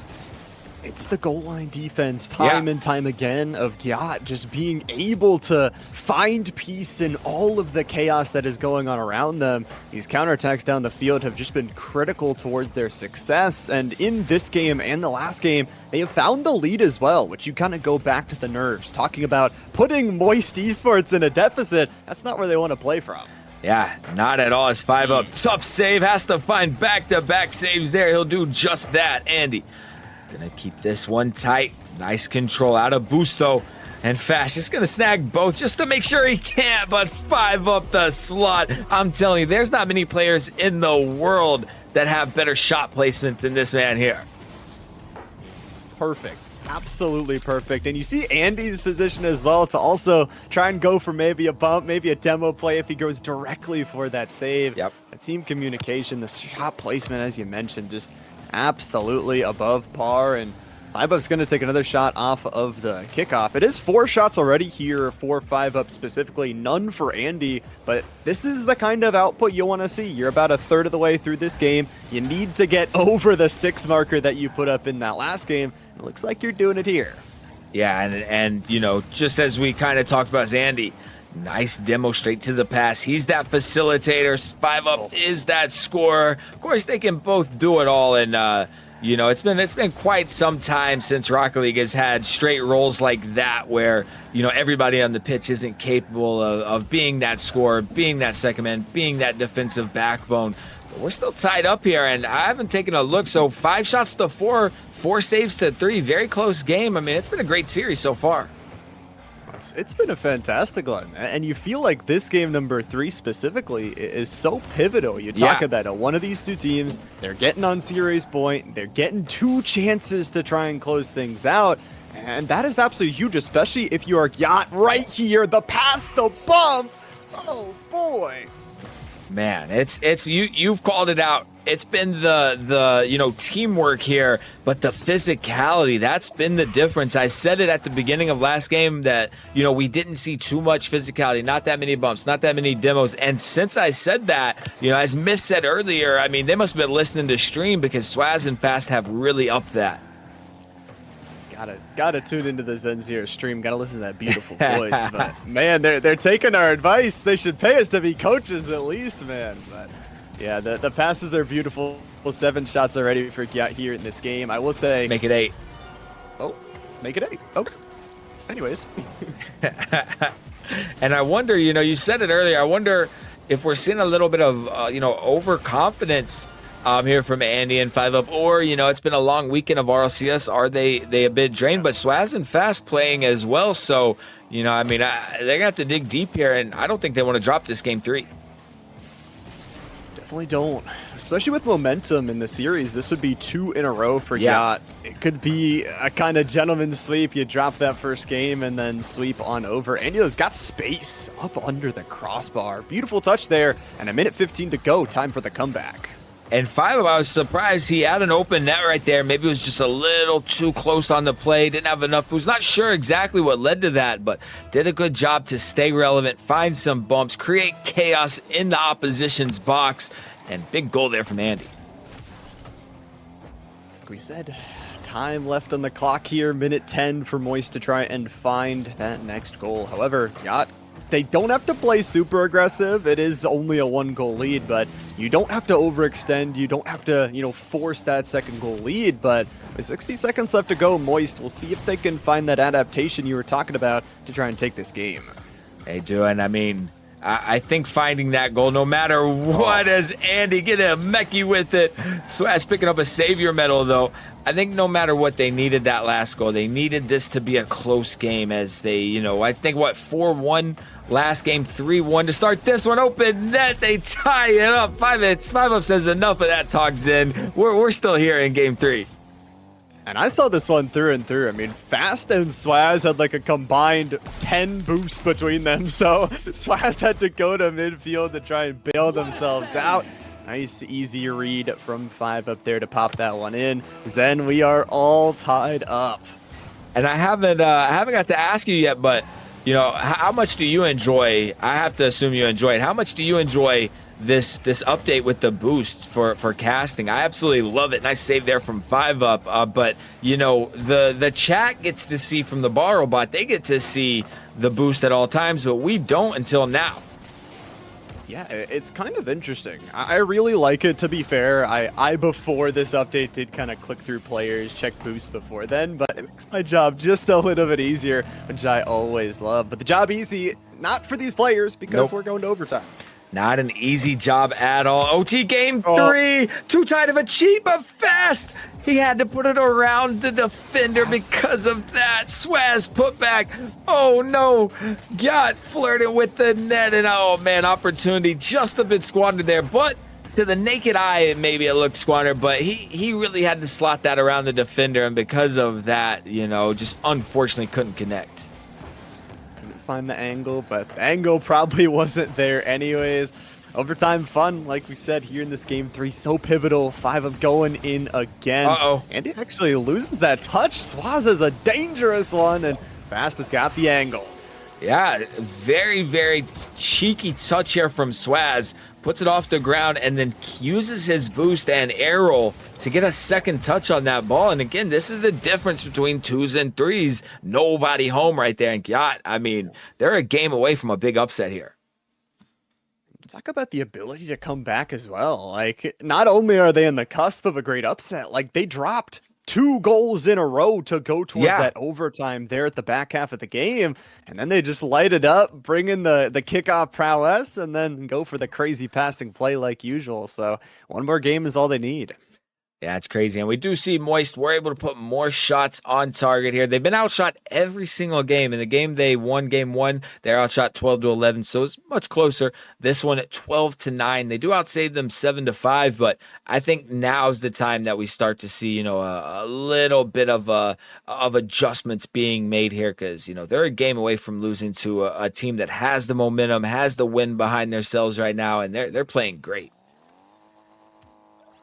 It's the goal line defense time and time again of Gyat just being able to find peace in all of the chaos that is going on around them. These counterattacks down the field have just been critical towards their success. And in this game and the last game, they have found the lead as well, which you kind of go back to the nerves. Talking about putting Moist Esports in a deficit, that's not where they want to play from. Yeah, not at all. It's 5 up. Tough save. Has to find back-to-back saves there. He'll do just that. Andy gonna keep this one tight. Nice control out of boost, though. And Fast just gonna snag both just to make sure he can't, but 5 up the slot. I'm telling you, there's not many players in the world that have better shot placement than this man here. Perfect. Absolutely perfect. And you see Andy's position as well to also try and go for maybe a bump, maybe a demo play if he goes directly for that save. Yep. The team communication, the shot placement, as you mentioned, just absolutely above par. And 5 up's going to take another shot off of the kickoff. It is 4 shots already here for 5 up specifically, none for Andy, but this is the kind of output you want to see. You're about a third of the way through this game. You need to get over the 6 marker that you put up in that last game. It looks like you're doing it here. Yeah, and you know, just as we kind of talked about as Andy, nice demo straight to the pass. He's that facilitator. 5 up is that scorer. Of course, they can both do it all, and you know, it's been quite some time since Rocket League has had straight roles like that, where you know everybody on the pitch isn't capable of being that scorer, being that second man, being that defensive backbone. But we're still tied up here, and I haven't taken a look. So 5 shots to 4, 4 saves to 3. Very close game. I mean, it's been a great series so far. It's been a fantastic one, and you feel like this game number 3 specifically is so pivotal. You talk about one of these two teams, they're getting on series point, they're getting 2 chances to try and close things out, and that is absolutely huge, especially if you are Gyat right here, the pass, the bump. Oh boy. Man, it's you've called it out. It's been the you know, teamwork here, but the physicality, that's been the difference. I said it at the beginning of last game that, you know, we didn't see too much physicality, not that many bumps, not that many demos. And since I said that, you know, as Myth said earlier, I mean, they must have been listening to stream, because Swazz and Fast have really upped that. Gotta tune into the ZenZer0 stream. Gotta listen to that beautiful voice. But man, they're taking our advice. They should pay us to be coaches at least, man. But yeah, the passes are beautiful. 7 shots already for Gyat here in this game. I will say, Make it 8. Oh, make it 8. Okay. Anyways. And I wonder, you know, you said it earlier, I wonder if we're seeing a little bit of, you know, overconfidence here from Andy and 5 up, or, you know, it's been a long weekend of RLCS. Are they a bit drained? But Swazz and Fast playing as well. So, you know, I mean, they're going to have to dig deep here, and I don't think they want to drop this game 3. Definitely don't. Especially with momentum in the series, this would be 2 in a row for Gyat. It could be a kind of gentleman's sweep. You drop that first game and then sweep on over. Andio's got space up under the crossbar. Beautiful touch there, and 1:15 to go. Time for the comeback. And 5 up, I was surprised he had an open net right there. Maybe it was just a little too close on the play. Didn't have enough boost. Not sure exactly what led to that, but did a good job to stay relevant, find some bumps, create chaos in the opposition's box, and big goal there from Andy. Like we said, time left on the clock here. 1:10 for Moist to try and find that next goal. However, Gyat, they don't have to play super aggressive. It is only a 1-goal lead, but you don't have to overextend. You don't have to, you know, force that second goal lead. But with 60 seconds left to go, Moist, we'll see if they can find that adaptation you were talking about to try and take this game. They do, and I mean, I think finding that goal, no matter what, as Andy get a Mechie with it. Swazz picking up a savior medal, though. I think no matter what, they needed that last goal. They needed this to be a close game, as they, you know, I think, what, 4-1 last game, 3-1 to start this one. Open net, they tie it up. 5 up says enough of that talk, Zen. We're still here in game 3. And I saw this one through and through. I mean, Fast and Swazz had like a combined 10 boosts between them. So Swazz had to go to midfield to try and bail themselves out. Nice, easy read from 5 up there to pop that one in. Zen, we are all tied up. And I haven't got to ask you yet, but you know, how much do you enjoy? I have to assume you enjoy it. How much do you enjoy this update with the boost for casting? I absolutely love it. Nice save there from 5 up. But you know, the chat gets to see from the bar robot. They get to see the boost at all times, but we don't until now. Yeah, it's kind of interesting. I really like it, to be fair. I before this update did kind of click through players, check boosts before then, but it makes my job just a little bit easier, which I always love. But the job easy, not for these players, because we're going to overtime. Not an easy job at all. OT game 3. Too tight of a cheat, but Fast. He had to put it around the defender because of that. Swazz put back. Oh no. Got flirting with the net. And oh man, opportunity just a bit squandered there. But to the naked eye, maybe it looked squandered. But he really had to slot that around the defender. And because of that, you know, just unfortunately couldn't connect. Find the angle, but the angle probably wasn't there anyways. Overtime fun, like we said here in this game 3, so pivotal. 5 of going in again. And he actually loses that touch. Swazz is a dangerous one, and Fast has got the angle. Yeah, very, very cheeky touch here from Swazz. Puts it off the ground and then uses his boost and arrow to get a second touch on that ball. And again, this is the difference between 2s and 3s. Nobody home right there. And Gyat, I mean, they're a game away from a big upset here. Talk about the ability to come back as well. Like, not only are they in the cusp of a great upset, like they dropped 2 goals in a row to go towards that overtime there at the back half of the game. And then they just light it up, bring in the kickoff prowess, and then go for the crazy passing play like usual. So one more game is all they need. Yeah, it's crazy. And we do see Moist. We're able to put more shots on target here. They've been outshot every single game. In the game they won, game 1, they're outshot 12-11, so it's much closer. This one at 12-9. They do outsave them 7-5, but I think now's the time that we start to see, you know, a little bit of adjustments being made here, because, you know, they're a game away from losing to a team that has the momentum, has the wind behind themselves right now, and they're playing great.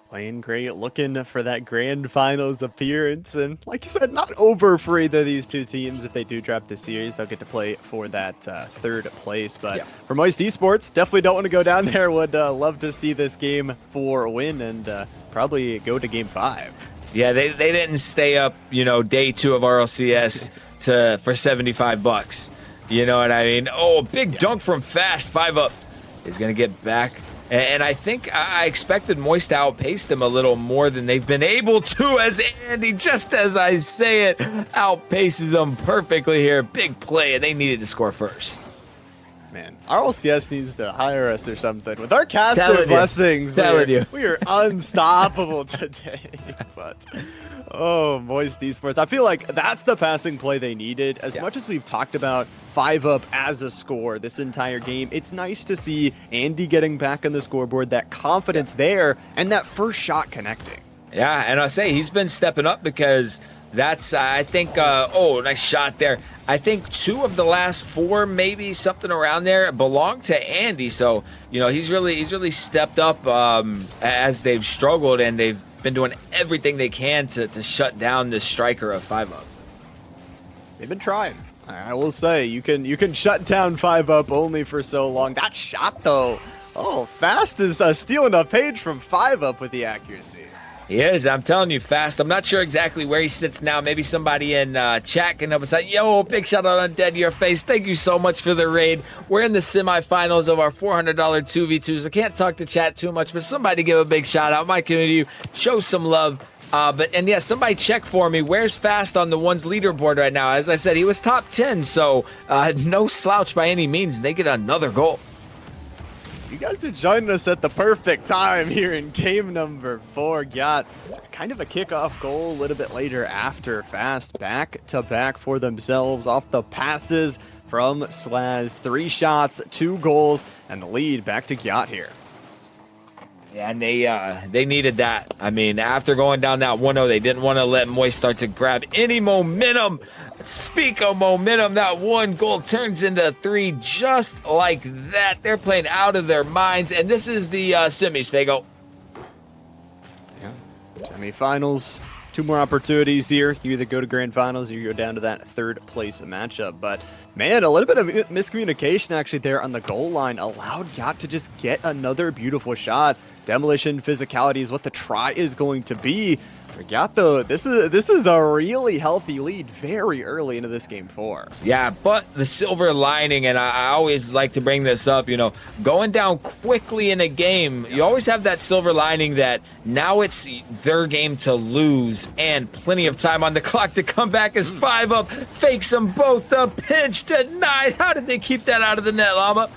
Playing great, looking for that grand finals appearance. And like you said, not over for either of these two teams. If they do drop the series, they'll get to play for that 3rd place. But for Moist Esports, definitely don't want to go down there. Would love to see this game for a win and probably go to game 5. Yeah, they didn't stay up, you know, day 2 of RLCS for $75. You know what I mean? Oh, big dunk from Fast. 5 up. He's going to get back. And I think I expected Moist to outpace them a little more than they've been able to, as Andy, just as I say it, outpaces them perfectly here. Big play, and they needed to score first. Man, RLCS needs to hire us or something. With our caster blessings, we are unstoppable today. But oh, Moist Esports. I feel like that's the passing play they needed. As much as we've talked about 5 up as a score this entire game, it's nice to see Andy getting back on the scoreboard, that confidence there, and that first shot connecting. Yeah, and I'll say he's been stepping up, because that's, I think, oh, nice shot there. I think 2 of the last 4, maybe something around there, belong to Andy. So, you know, he's really stepped up as they've struggled, and they've been doing everything they can to shut down this striker of 5 up. They've been trying. I will say, you can shut down 5 up only for so long. That shot, though, oh, Fast is stealing a page from 5 up with the accuracy. He is. I'm telling you, Fast. I'm not sure exactly where he sits now. Maybe somebody in chat can help us out. Yo, big shout out on Dead to Your Face. Thank you so much for the raid. We're in the semifinals of our $400 2v2s. I can't talk to chat too much, but somebody give a big shout out. My community, show some love. And yeah, somebody check for me. Where's Fast on the ones leaderboard right now? As I said, he was top 10, so no slouch by any means. They get another goal. You guys are joining us at the perfect time here in game number 4. Got kind of a kickoff goal a little bit later after. Fast back to back for themselves off the passes from Swazz. 3 shots, 2 goals, and the lead back to Gyat here. Yeah, and they needed that. I mean, after going down that 1-0, they didn't want to let Moist start to grab any momentum. Speak of momentum, that one goal turns into 3 just like that. They're playing out of their minds, and this is the semis, Fago. Yeah, semifinals. 2 more opportunities here. You either go to grand finals or you go down to that 3rd place matchup. But man, a little bit of miscommunication actually there on the goal line allowed Yacht to just get another beautiful shot. Demolition physicality is what the try is going to be. For Yacht though, this is a really healthy lead very early into this game 4. Yeah, but the silver lining, and I always like to bring this up, you know, going down quickly in a game, you always have that silver lining that now it's their game to lose and plenty of time on the clock to come back as 5 up, fakes them both, the pinch denied. How did they keep that out of the net, Llama?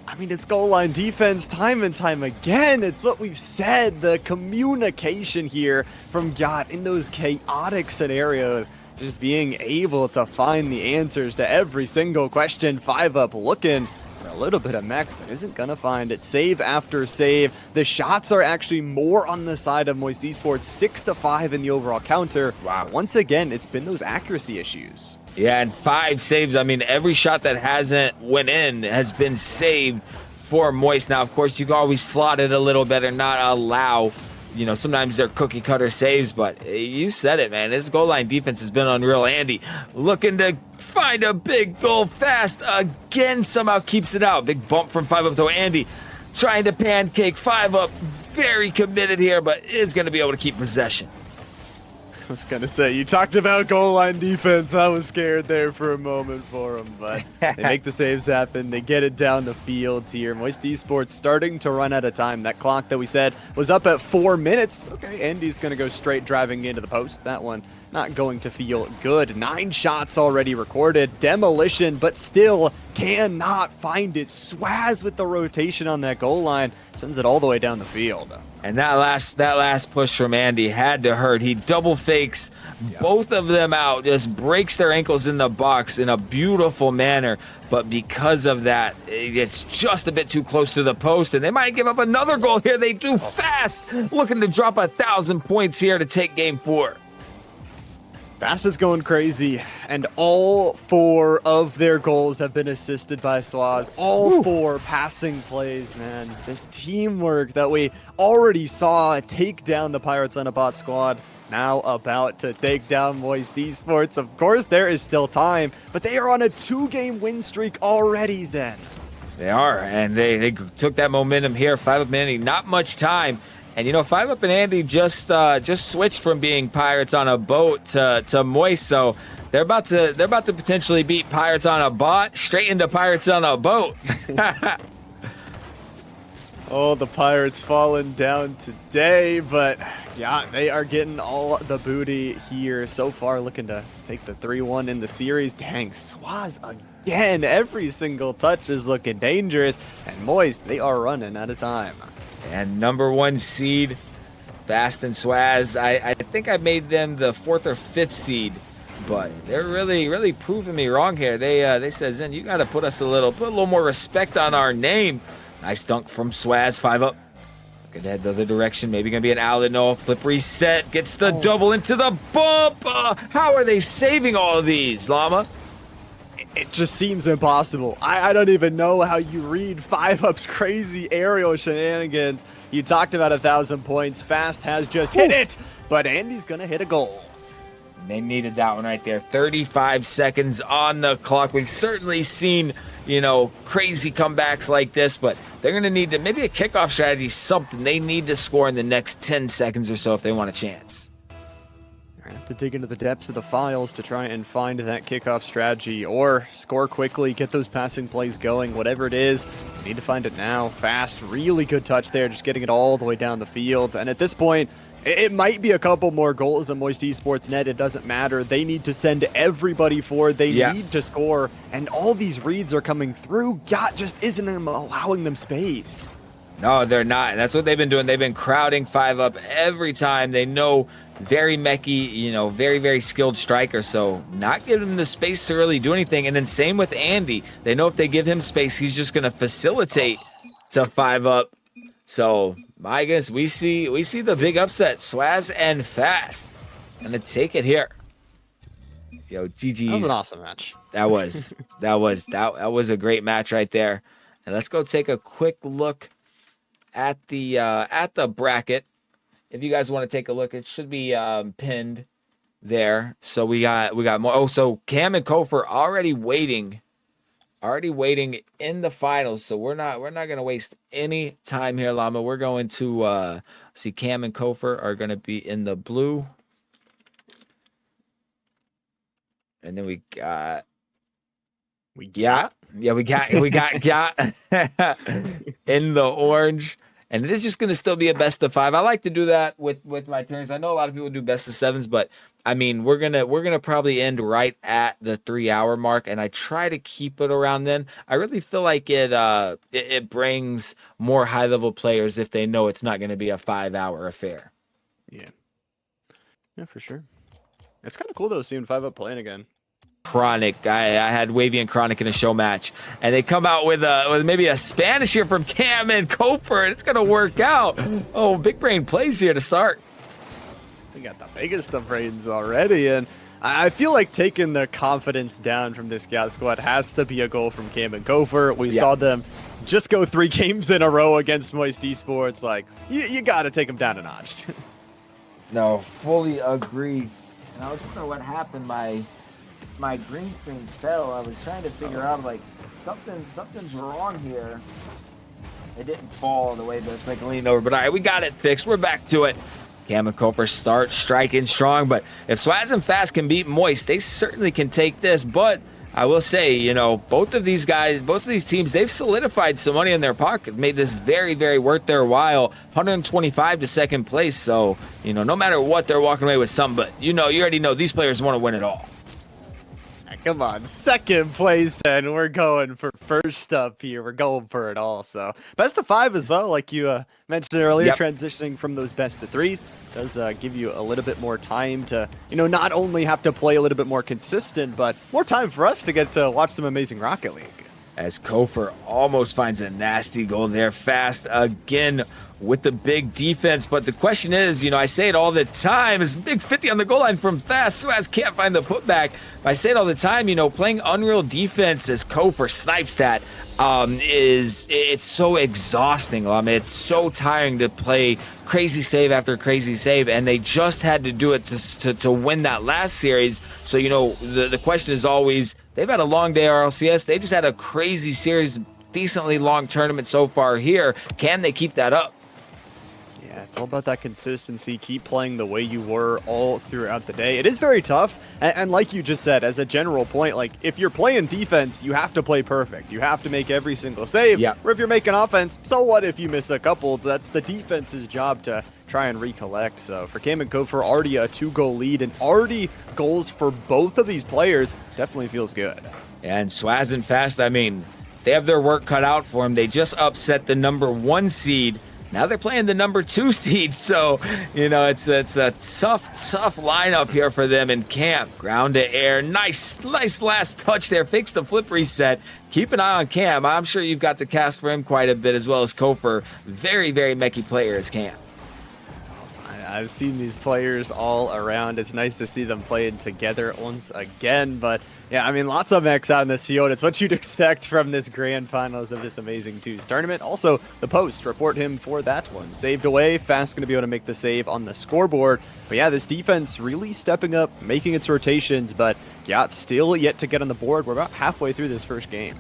I mean, it's goal line defense time and time again. It's what we've said. The communication here from Yacht in those chaotic scenarios, just being able to find the answers to every single question. 5 up looking for a little bit of max, but isn't going to find it. Save after save. The shots are actually more on the side of Moist Esports, 6-5 in the overall counter. Wow. But once again, it's been those accuracy issues. Yeah, and 5 saves. I mean, every shot that hasn't went in has been saved for Moist. Now, of course, you can always slot it a little better, not allow, you know, sometimes they're cookie cutter saves, but you said it, man. This goal line defense has been unreal. Andy looking to find a big goal fast again, somehow keeps it out. Big bump from 5 up though. Andy trying to pancake 5 up, very committed here, but is going to be able to keep possession. I was gonna say, you talked about goal line defense. I was scared there for a moment for them, but they make the saves happen. They get it down the field here. Moist Esports starting to run out of time. That clock that we said was up at 4 minutes. Okay, Andy's gonna go straight driving into the post. That one not going to feel good. 9 shots already recorded. Demolition, but still cannot find it. Swazz with the rotation on that goal line sends it all the way down the field. And that last push from Andy had to hurt. He double fakes both of them out, just breaks their ankles in the box in a beautiful manner. But because of that, it's just a bit too close to the post, and they might give up another goal here. They do fast, looking to drop 1,000 points here to take game 4. Fast is going crazy, and all 4 of their goals have been assisted by Swazz. All 4 passing plays, man. This teamwork that we already saw take down the Pirates on a bot squad, now about to take down Moist Esports. Of course, there is still time, but they are on a 2-game win streak already, Zen. They are, and they took that momentum here. 5 up Andy, not much time. And you know, 5 up and Andy just switched from being Pirates on a boat to Moist, so they're about to potentially beat Pirates on a bot straight into Pirates on a boat. Oh, the Pirates falling down today, but yeah, they are getting all the booty here so far, looking to take the 3-1 in the series. Dang, Swazz again. Every single touch is looking dangerous, and Moist, they are running out of time. And number 1 seed, Fast and Swazz. I think I made them the 4th or 5th seed, but they're really proving me wrong here. They said, Zen, you got to put a little more respect on our name. Nice dunk from Swazz, 5 up. Gonna head the other direction. Maybe gonna be an outlet. No, flip reset. Gets the double into the bump. How are they saving all of these, Llama? It just seems impossible. I don't even know how you read 5 up's crazy aerial shenanigans. You talked about 1,000 points. Fast has just hit it, but Andy's gonna hit a goal. They needed that one right there. 35 seconds on the clock. We've certainly seen, you know, crazy comebacks like this, but they're going to need to maybe a kickoff strategy, something. They need to score in the next 10 seconds or so if they want a chance. I have to dig into the depths of the files to try and find that kickoff strategy or score quickly, get those passing plays going, whatever it is. You need to find it now. Fast, really good touch there, just getting it all the way down the field. And at this point, it might be a couple more goals in Moist Esports net. It doesn't matter. They need to send everybody forward. They need to score. And all these reads are coming through. Yacht just isn't allowing them space. No, they're not. And that's what they've been doing. They've been crowding 5 up every time. They know very mechy, you know, very skilled striker. So not giving him the space to really do anything. And then same with Andy. They know if they give him space, he's just going to facilitate to 5 up. So My goodness, we see the big upset. Swazz and Fast gonna take it here. Yo, GG's. That was an awesome match. That was a great match right there. And let's go take a quick look at the bracket. If you guys want to take a look, it should be pinned there. So we got more. Oh, so Cam and Kofor already waiting in the finals. So we're not gonna waste any time here, Llama. We're going to see Cam and Kofor are gonna be in the blue, and then we got in the orange. And it is just going to still be a best of 5. I like to do that with my turns. I know a lot of people do best of 7s, but I mean, we're gonna probably end right at the 3-hour mark, and I try to keep it around then. I really feel like it brings more high level players if they know it's not going to be a 5-hour affair. Yeah, for sure. It's kind of cool though seeing 5-up playing again. Chronic. I had Wavy and Chronic in a show match, and they come out with maybe a Spanish here from Cam and Kofor, and it's gonna work out. Oh, Big Brain plays here to start. We got the biggest of brains already, and I feel like taking the confidence down from this Gat squad has to be a goal from Cam and Kofor. We saw them just go 3 games in a row against Moist Esports. Like, you got to take them down a notch. No, fully agree. And I was wondering what happened. My green screen fell. I was trying to figure out, like, something's wrong here. It didn't fall all the way, but it's like leaning over. But all right, we got it fixed. We're back to it. Cam and Kofor start striking strong, but if Swazz and Fast can beat Moist, they certainly can take this. But I will say, you know, both of these teams, they've solidified some money in their pocket, made this very, very worth their while. 125 to second place. So, you know, no matter what, they're walking away with some. But, you already know these players want to win it all. Come on, second place, and we're going for first up here. We're going for it all. So best of 5 as well, like you mentioned earlier. Transitioning from those best of 3s does give you a little bit more time to, not only have to play a little bit more consistent, but more time for us to get to watch some amazing Rocket League. As Kofor almost finds a nasty goal there. Fast again with the big defense. But the question is, I say it all the time, is big 50 on the goal line from Fast. Swazz can't find the putback. But I say it all the time, playing unreal defense as Kofor snipes that it's so exhausting. I mean, it's so tiring to play crazy save after crazy save, and they just had to do it to win that last series. So, the question is always, they've had a long day RLCS. They just had a crazy series, decently long tournament so far here. Can they keep that up? Yeah, it's all about that consistency. Keep playing the way you were all throughout the day. It is very tough. And like you just said, as a general point, like, if you're playing defense, you have to play perfect. You have to make every single save. Yeah. Or if you're making offense, so what if you miss a couple? That's the defense's job to try and recollect. So for Cam and Kofor, already a 2-goal lead and already goals for both of these players. Definitely feels good. And Swazz and Fast, I mean, they have their work cut out for them. They just upset the #1 seed. Now they're playing the #2 seed, so, it's a tough lineup here for them. And Cam, ground to air. Nice last touch there. Fakes the flip reset. Keep an eye on Cam. I'm sure you've got to cast for him quite a bit, as well as Kofor. Very, very mechy player is Cam. I've seen these players all around. It's nice to see them playing together once again. But yeah, I mean, lots of mechs out in this field. It's what you'd expect from this grand finals of this amazing 2s tournament. Also, the post, report him for that one. Saved away. Fast going to be able to make the save on the scoreboard. But yeah, this defense really stepping up, making its rotations. But yeah, it's still yet to get on the board. We're about halfway through this first game.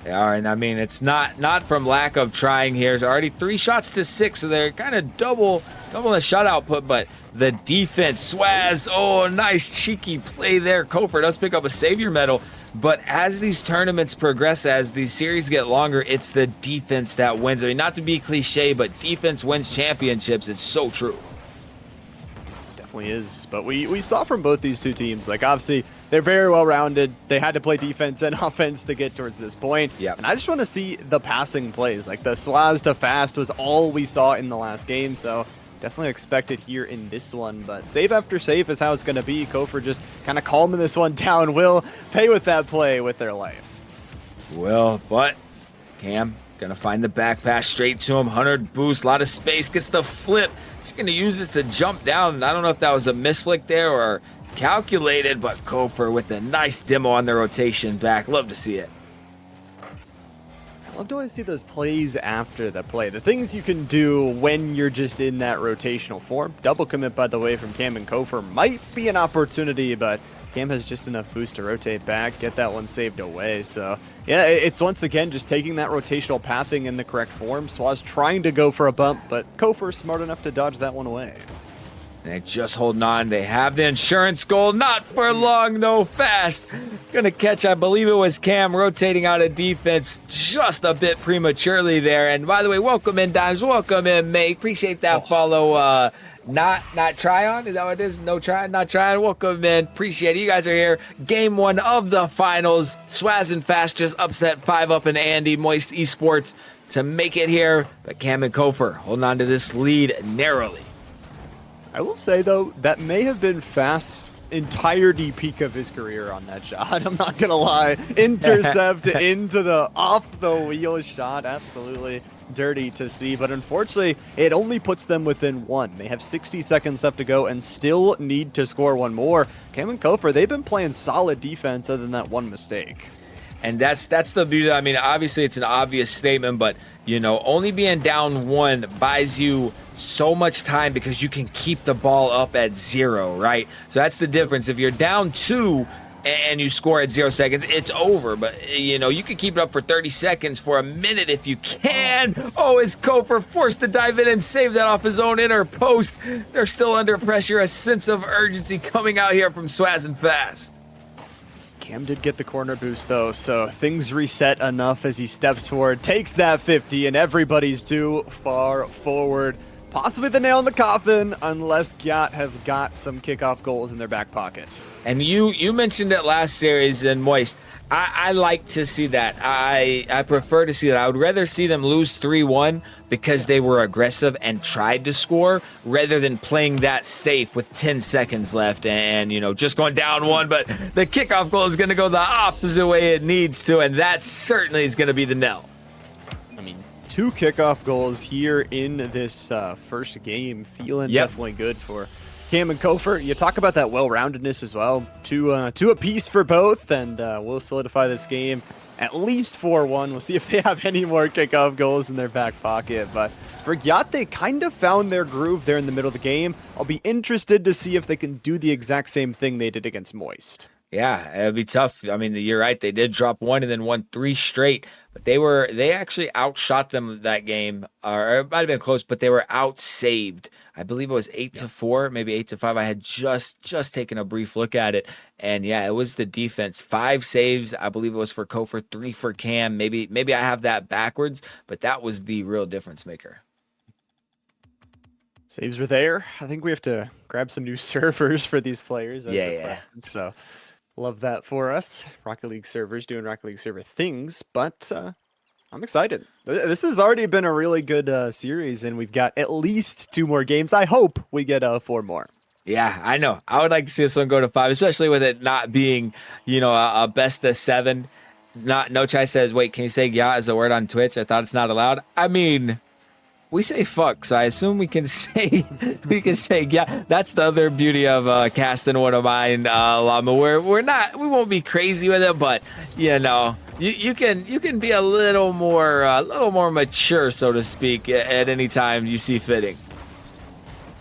Yeah, and I mean, it's not from lack of trying here. It's already 3 shots to 6, so they're kind of double the shot output, but the defense, Swazz, oh, nice cheeky play there. Kofor does pick up a savior medal, but as these tournaments progress, as these series get longer, it's the defense that wins. I mean, not to be cliche, but defense wins championships. It's so true. Definitely is, but we saw from both these two teams, like, obviously they're very well rounded. They had to play defense and offense to get towards this point. Yep. And I just want to see the passing plays. Like, the Swazz to Fast was all we saw in the last game, so definitely expect it here in this one. But save after save is how it's going to be. Kofor just kind of calming this one down. Will pay with that play with their life. Will, but Cam Gonna find the back pass straight to him. 100 boost, a lot of space, gets the flip. He's gonna use it to jump down. I don't know if that was a misflick there or calculated, but Kofer with a nice demo on the rotation back. Love to see it. I love to always see those plays after the play. The things you can do when you're just in that rotational form. Double commit, by the way, from Cam and Kofer might be an opportunity, but Cam has just enough boost to rotate back, get that one saved away. So, yeah, it's once again just taking that rotational pathing in the correct form. Swazz trying to go for a bump, but Kofer smart enough to dodge that one away. They're just holding on. They have the insurance goal. Not for long, though. Fast. Gonna catch, I believe it was Cam, rotating out of defense just a bit prematurely there. And by the way, welcome in, Dimes. Welcome in, May. Appreciate that follow. Not try on? Is that what it is? No try, not trying. Welcome in. Appreciate it. You guys are here. Game 1 of the finals. Swazz and Fast just upset 5-up in Andy Moist Esports to make it here. But Cam and Kofer holding on to this lead narrowly. I will say, though, that may have been Fast's entirety peak of his career on that shot. I'm not going to lie. Intercept into the off-the-wheel shot. Absolutely dirty to see, but unfortunately, it only puts them within 1. They have 60 seconds left to go and still need to score one more. Cam and Kofer, they've been playing solid defense other than that one mistake. And that's the beauty. I mean, obviously, it's an obvious statement, but, you know, only being down 1 buys you so much time because you can keep the ball up at 0, right? So that's the difference. If you're down 2 and you score at 0 seconds, it's over. But, you know, you can keep it up for 30 seconds, for a minute if you can. Oh, is Kofer forced to dive in and save that off his own inner post? They're still under pressure. A sense of urgency coming out here from Swazz and Fast. Cam did get the corner boost, though, so things reset enough as he steps forward, takes that 50, and everybody's too far forward. Possibly the nail in the coffin, unless Gyat have got some kickoff goals in their back pocket. And you mentioned it last series in Moist. I like to see that. I prefer to see that. I would rather see them lose 3-1 because they were aggressive and tried to score rather than playing that safe with 10 seconds left and, you know, just going down 1. But the kickoff goal is going to go the opposite way it needs to, and that certainly is going to be the knell. 2 kickoff goals here in this first game. Feeling definitely good for Cam and Kofer. You talk about that well-roundedness as well. Two apiece for both, and we'll solidify this game at least 4-1. We'll see if they have any more kickoff goals in their back pocket. But for Gyat, they kind of found their groove there in the middle of the game. I'll be interested to see if they can do the exact same thing they did against Moist. Yeah, it'll be tough. I mean, you're right. They did drop 1 and then won 3 straight, but they actually outshot them that game. Or it might have been close, but they were outsaved. I believe it was 8-4, maybe 8-5. I had just taken a brief look at it, and yeah, it was the defense. 5 saves, I believe it was for Kofer, 3 for Cam. Maybe I have that backwards, but that was the real difference maker. Saves were there. I think we have to grab some new servers for these players. Yeah. So. Love that for us. Rocket League servers doing Rocket League server things, but I'm excited. This has already been a really good series, and we've got at least 2 more games. I hope we get 4 more. Yeah, I know. I would like to see this one go to 5, especially with it not being, you know, a best of 7. No Chai says, wait, can you say yeah as a word on Twitch? I thought it's not allowed. I mean, we say fuck, so I assume we can say yeah. That's the other beauty of casting one of mine, Llama. We won't be crazy with it, but you know, you can be a little more mature, so to speak, at any time you see fitting.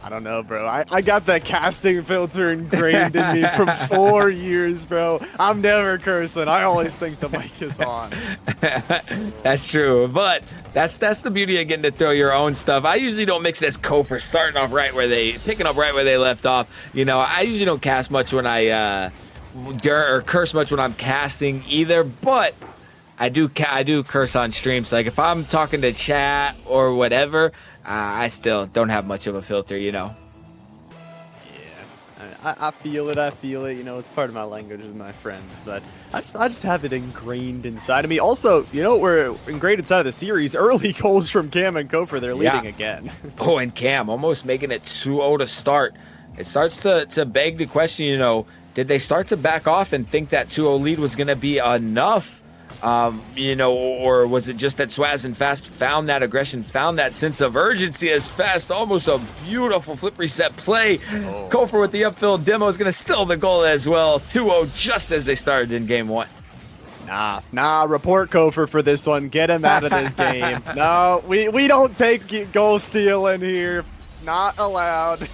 I don't know, bro. I got that casting filter ingrained in me from 4 years, bro. I'm never cursing. I always think the mic is on. That's true, but that's the beauty of getting to throw your own stuff. I usually don't mix this Kofer starting off picking up right where they left off. You know, I usually don't cast much when or curse much when I'm casting either, but I do curse on streams. Like if I'm talking to chat or whatever, I still don't have much of a filter, you know. Yeah, I feel it. You know, it's part of my language with my friends, but I just have it ingrained inside of me. Also, you know, we're ingrained inside of the series. Early goals from Cam and Kofer. They're leading again. Oh, and Cam almost making it 2-0 to start. It starts to beg the question, you know, did they start to back off and think that 2-0 lead was going to be enough You know, or was it just that Swazz and Fast found that aggression, found that sense of urgency as Fast, almost a beautiful flip reset play. Kofor with the upfield demo is going to steal the goal as well. 2-0 just as they started in game 1. Nah, report Kofor for this one. Get him out of this game. No, we don't take goal stealing here. Not allowed.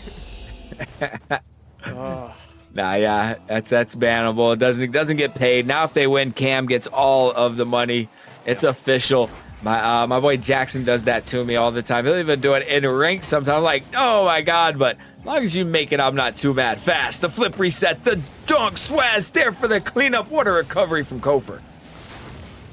Nah, yeah, that's bannable. It doesn't get paid. Now if they win, Cam gets all of the money. It's official. My boy Jackson does that to me all the time. He'll even do it in ranked sometimes. I'm like, oh my god, but as long as you make it, I'm not too mad. Fast, the flip reset, the dunk, Swazz there for the cleanup. What a recovery from Kofor.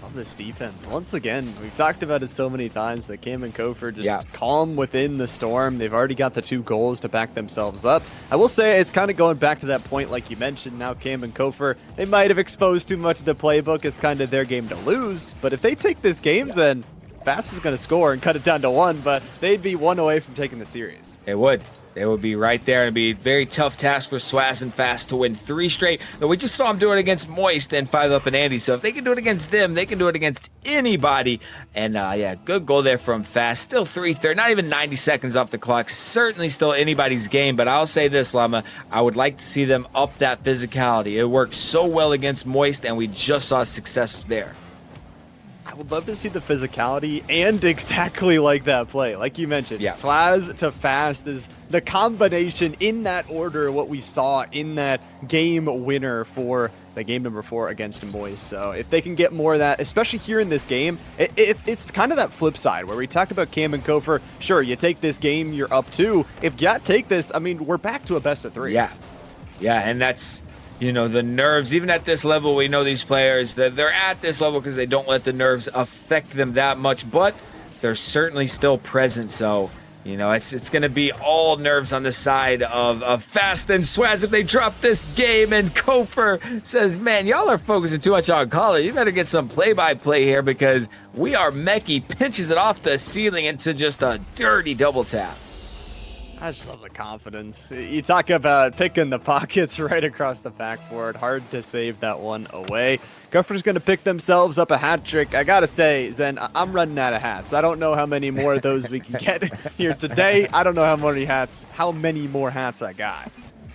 Love this defense. Once again, we've talked about it so many times that Cam and Kofor just calm within the storm. They've already got the 2 goals to back themselves up. I will say it's kind of going back to that point like you mentioned. Now Cam and Kofor, they might have exposed too much of the playbook. It's kind of their game to lose. But if they take this game, then Fast is going to score and cut it down to 1, but they'd be 1 away from taking the series. It would. It would be right there, and it'd be a very tough task for Swazz and Fast to win 3 straight. But we just saw them do it against Moist and 5-Up and Andy, so if they can do it against them, they can do it against anybody. And yeah, good goal there from Fast. Still 3-3, not even 90 seconds off the clock. Certainly still anybody's game, but I'll say this, Llama, I would like to see them up that physicality. It worked so well against Moist, and we just saw success there. I would love to see the physicality and exactly like that play. Like you mentioned, Swazz to Fast is the combination in that order what we saw in that game winner for the game number 4 against Moist. So if they can get more of that, especially here in this game, it's kind of that flip side where we talked about Cam and Kofor. Sure, you take this game, you're up 2. If you take this, I mean, we're back to a best of 3. Yeah, and that's... You know, the nerves, even at this level, we know these players, that they're at this level because they don't let the nerves affect them that much, but they're certainly still present. So, you know, it's going to be all nerves on the side of Fast and Swazz if they drop this game. And Kofor says, man, y'all are focusing too much on color. You better get some play-by-play here because we are Meki. Pinches it off the ceiling into just a dirty double tap. I just love the confidence. You talk about picking the pockets right across the backboard. Hard to save that one away. Kofor's going to pick themselves up a hat trick. I got to say, Zen, I'm running out of hats. I don't know how many more of those we can get here today. I don't know how many more hats I got.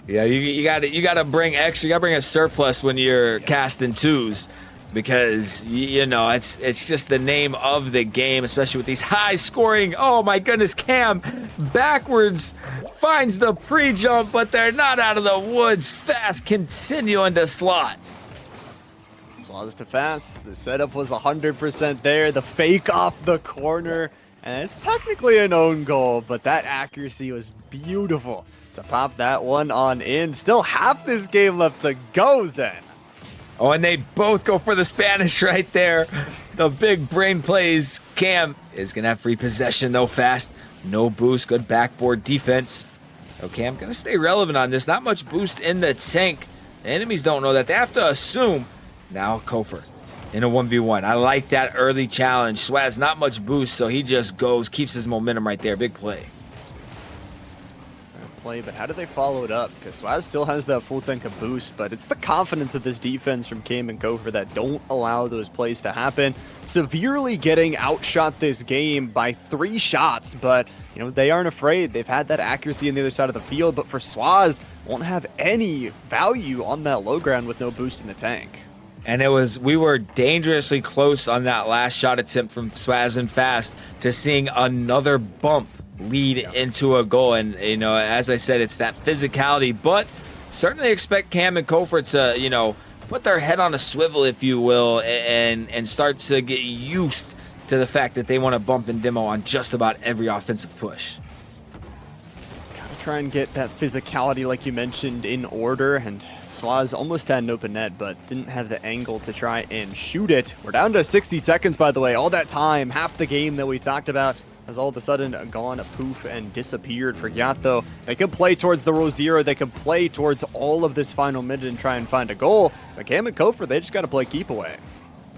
Yeah, you got to bring extra. You got to bring a surplus when you're casting 2s. Because, you know, it's just the name of the game, especially with these high scoring. Oh, my goodness, Cam backwards finds the pre-jump, but they're not out of the woods. Fast continuing to slot. Swazz to Fast. The setup was 100% there. The fake off the corner. And it's technically an own goal, but that accuracy was beautiful to pop that one on in. Still half this game left to go, Zen. Oh, and they both go for the Spanish right there. The big brain plays. Cam is going to have free possession, though. Fast. No boost. Good backboard defense. So Cam going to stay relevant on this. Not much boost in the tank. The enemies don't know that. They have to assume. Now Kofor in a 1v1. I like that early challenge. Swazz, not much boost, so he just goes. Keeps his momentum right there. Big play. Play, but how do they follow it up? Because Swazz still has that full tank of boost, but it's the confidence of this defense from Cam and Kofor that don't allow those plays to happen. Severely getting outshot this game by 3 shots, but you know, they aren't afraid. They've had that accuracy on the other side of the field, but for Swazz, won't have any value on that low ground with no boost in the tank. And we were dangerously close on that last shot attempt from Swazz and Fast to seeing another bump lead into a goal. And, you know, as I said, it's that physicality, but certainly expect Cam and Kofor to, you know, put their head on a swivel, if you will, and start to get used to the fact that they want to bump and demo on just about every offensive push. Gotta try and get that physicality, like you mentioned, in order, and Swazz almost had an open net, but didn't have the angle to try and shoot it. We're down to 60 seconds, by the way. All that time, half the game that we talked about, has all of a sudden gone a poof and disappeared for Yato. They can play towards the Rosiero. They can play towards all of this final minute and try and find a goal. But Cam and Kofor, they just got to play keep away.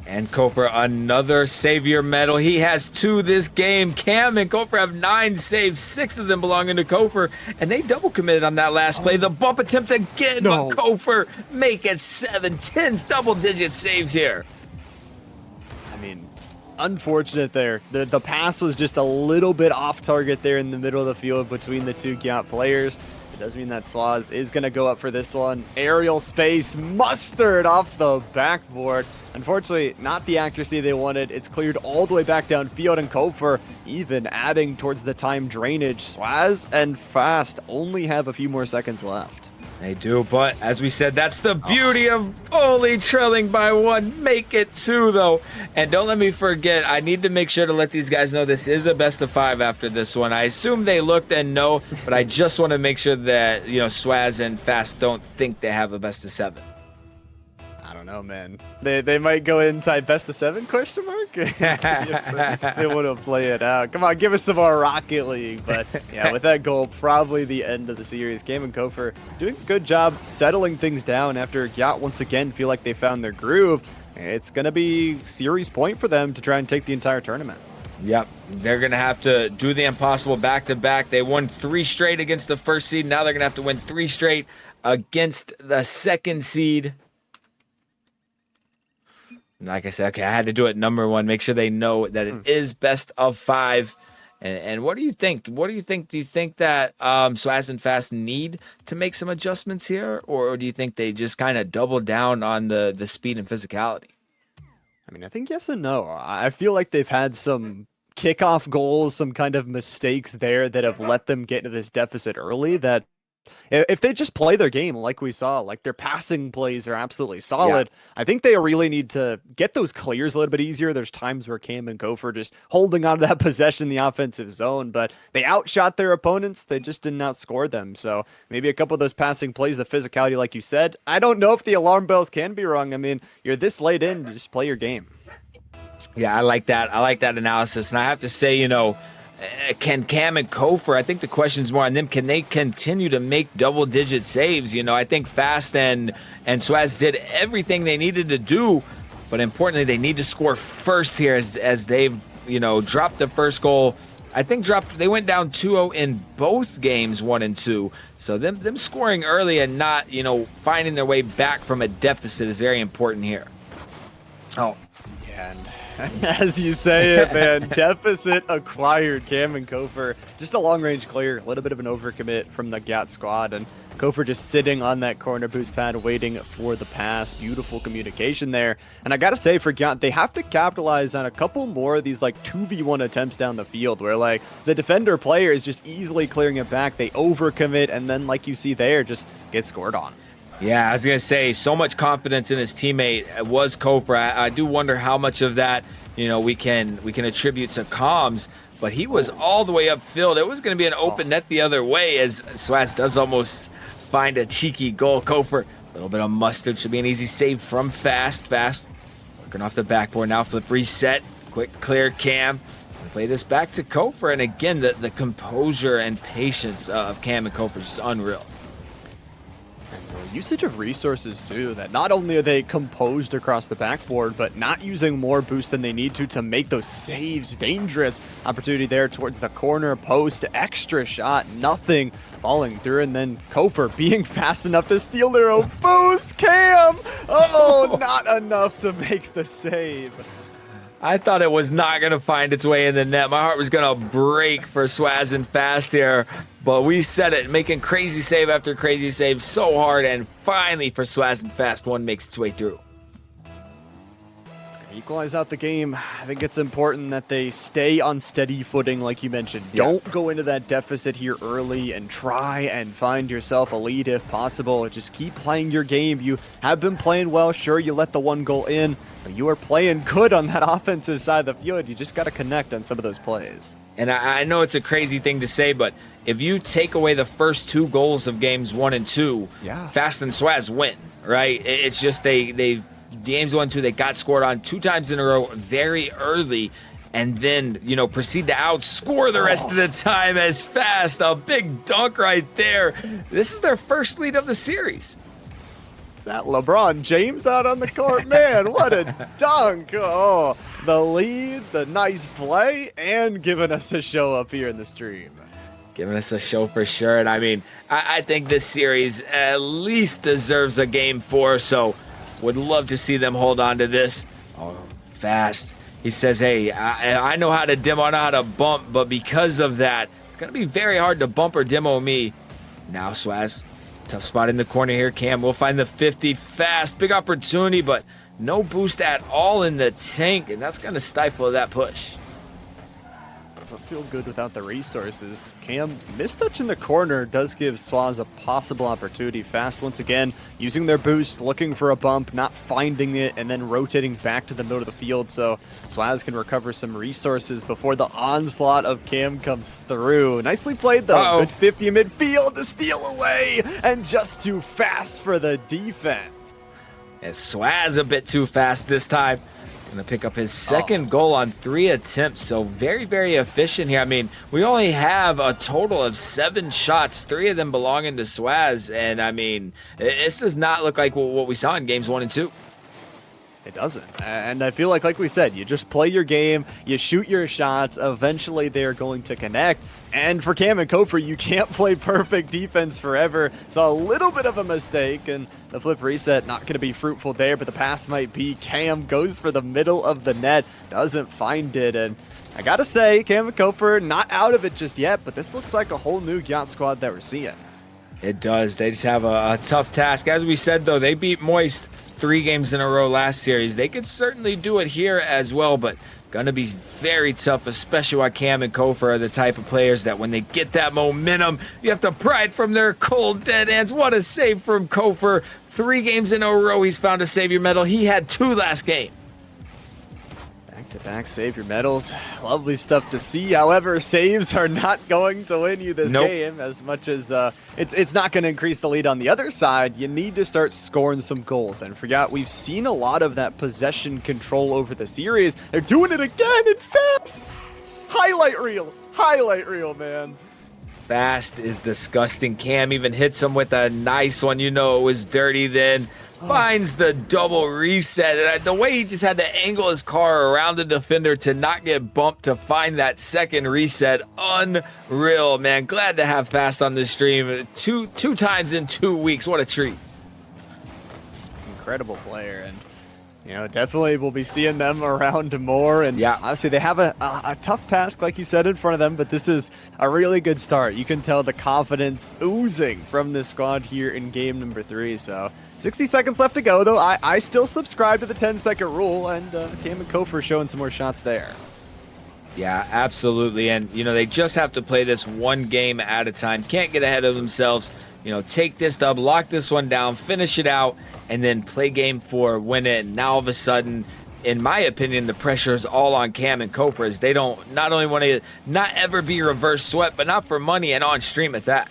And Kofor, another savior medal. He has 2 this game. Cam and Kofor have 9 saves, 6 of them belonging to Kofor. And they double committed on that last play. The bump attempt again, but Kofor make it 7, 10 double-digit saves here. unfortunate there. The pass was just a little bit off target there in the middle of the field between the two Gyat players. It does mean that Swazz is going to go up for this one. Aerial space mustered off the backboard. Unfortunately, not the accuracy they wanted. It's cleared all the way back downfield, and Kofor even adding towards the time drainage. Swazz and Fast only have a few more seconds left. They do, but as we said, that's the beauty of only trailing by 1. Make it 2, though. And don't let me forget, I need to make sure to let these guys know this is a best of 5 after this one. I assume they looked and know, but I just want to make sure that, you know, Swazz and Fast don't think they have a best of 7. I don't know, man. They might go inside best of 7 question mark? See if they want to play it out. Come on, give us some more Rocket League. But yeah, with that goal, probably the end of the series. Cam and Kofor doing a good job settling things down after Gyat once again feel like they found their groove. It's going to be series point for them to try and take the entire tournament. Yep, they're going to have to do the impossible back-to-back. They won 3 straight against the first seed. Now they're going to have to win 3 straight against the second seed. Like I said, okay, I had to do it number 1. Make sure they know that it is best of 5. And what do you think? What do you think? Do you think that Swazz and Fast need to make some adjustments here? Or do you think they just kind of double down on the speed and physicality? I mean, I think yes and no. I feel like they've had some kickoff goals, some kind of mistakes there that have let them get into this deficit early that if they just play their game like we saw, like their passing plays are absolutely solid, yeah. I think they really need to get those clears a little bit easier. There's times where Cam and Kofor just holding on to that possession in the offensive zone, but they outshot their opponents. They just didn't outscore them. So maybe a couple of those passing plays, the physicality, like you said. I don't know if the alarm bells can be rung. I mean, you're this late in, just play your game. Yeah, I like that. I like that analysis. And I have to say, you know, can Cam and Kofor, I think the question's more on them. Can they continue to make double-digit saves? You know, I think Fast and Swazz did everything they needed to do, but importantly, they need to score first here as they've, you know, dropped the first goal. I think they went down 2-0 in both games, 1 and 2. So them scoring early and not, you know, finding their way back from a deficit is very important here. Oh, yeah, and as you say it, man, deficit acquired. Cam and Kofor, just a long-range clear, a little bit of an overcommit from the Gyat squad, and Kofor just sitting on that corner boost pad waiting for the pass. Beautiful communication there. And I gotta say, for Gyat, they have to capitalize on a couple more of these like 2v1 attempts down the field where like the defender player is just easily clearing it back. They overcommit, and then like you see there, just get scored on. Yeah, I was going to say, so much confidence in his teammate was Kofor. I do wonder how much of that, you know, we can attribute to comms, but he was all the way upfield. It was going to be an open net the other way as Swazz does almost find a cheeky goal. Kofor, a little bit of mustard, should be an easy save from Fast. Fast working off the backboard now, flip reset, quick clear Cam. Play this back to Kofor, and again, the composure and patience of Cam and Kofor is just unreal. Usage of resources too, that not only are they composed across the backboard, but not using more boost than they need to make those saves. Dangerous opportunity there towards the corner post, extra shot, nothing falling through, and then Kofor being fast enough to steal their own boost. Cam, oh, not enough to make the save. I thought it was not going to find its way in the net. My heart was going to break for Swazz and Fast here, but we said it, making crazy save after crazy save so hard, and finally for Swazz and Fast, one makes its way through. Equalize out the game. I think it's important that they stay on steady footing, like you mentioned. Yeah. Don't go into that deficit here early and try and find yourself a lead if possible. Just keep playing your game. You have been playing well. Sure, you let the 1 goal in, but you are playing good on that offensive side of the field. You just got to connect on some of those plays. And I know it's a crazy thing to say, but if you take away the first 2 goals of games 1 and 2, yeah, Fast and Swazz win, right? It's just they've games 1 and 2, they got scored on 2 times in a row very early, and then, you know, proceed to outscore the rest of the time as Fast. A big dunk right there. This is their first lead of the series. Is that LeBron James out on the court? Man, what a dunk. Oh, the lead, the nice play, and giving us a show up here in the stream. Giving us a show for sure. And I mean, I think this series at least deserves a game 4, so would love to see them hold on to this. Oh, Fast. He says, hey, I know how to demo, I know how to bump, but because of that, it's going to be very hard to bump or demo me. Now, Swazz, tough spot in the corner here. Cam will find the 50 fast. Big opportunity, but no boost at all in the tank, and that's going to stifle that push. Doesn't feel good without the resources. Cam, mistouch in the corner does give Swazz a possible opportunity. Fast once again, using their boost, looking for a bump, not finding it, and then rotating back to the middle of the field so Swazz can recover some resources before the onslaught of Cam comes through. Nicely played though. Good 50 midfield to steal away, and just too fast for the defense. And Swazz a bit too fast this time. Going to pick up his second goal on 3 attempts, so very, very efficient here. I mean, we only have a total of 7 shots, 3 of them belonging to Swazz, and I mean, this does not look like what we saw in games 1 and 2. It doesn't. And I feel like we said, you just play your game, you shoot your shots, eventually they're going to connect. And for Cam and Kofor, you can't play perfect defense forever. So a little bit of a mistake, and the flip reset not going to be fruitful there, but the pass might be. Cam goes for the middle of the net, doesn't find it, and I gotta say, Cam and Kofor not out of it just yet, but this looks like a whole new Yacht squad that we're seeing. It does. They just have a tough task. As we said, though, they beat Moist 3 games in a row last series. They could certainly do it here as well, but gonna be very tough, especially while Cam and Kofor are the type of players that when they get that momentum, you have to pry it from their cold dead hands. What a save from Kofor. 3 games in a row he's found a savior medal. He had 2 last game. Back-to-back savior medals. Lovely stuff to see. However, saves are not going to win you this game as much as it's not going to increase the lead on the other side. You need to start scoring some goals. And forget, we've seen a lot of that possession control over the series. They're doing it again and fast. Highlight reel, man. Fast is disgusting. Cam even hits him with a nice one. You know it was dirty then. Finds the double reset. And the way he just had to angle his car around the defender to not get bumped to find that second reset. Unreal, man. Glad to have Fast on the stream. Two times in 2 weeks. What a treat. Incredible player. And you know, definitely we'll be seeing them around more. And yeah, obviously they have a tough task, like you said, in front of them, but this is a really good start. You can tell the confidence oozing from this squad here in game number 3. So 60 seconds left to go, though. I still subscribe to the 10-second rule, and Cam and Kofor showing some more shots there. Yeah, absolutely. And, you know, they just have to play this one game at a time. Can't get ahead of themselves. You know, take this dub, lock this one down, finish it out, and then play game 4, win it. And now all of a sudden, in my opinion, the pressure is all on Cam and Kofor as they don't not only want to not ever be reverse swept, but not for money and on stream at that.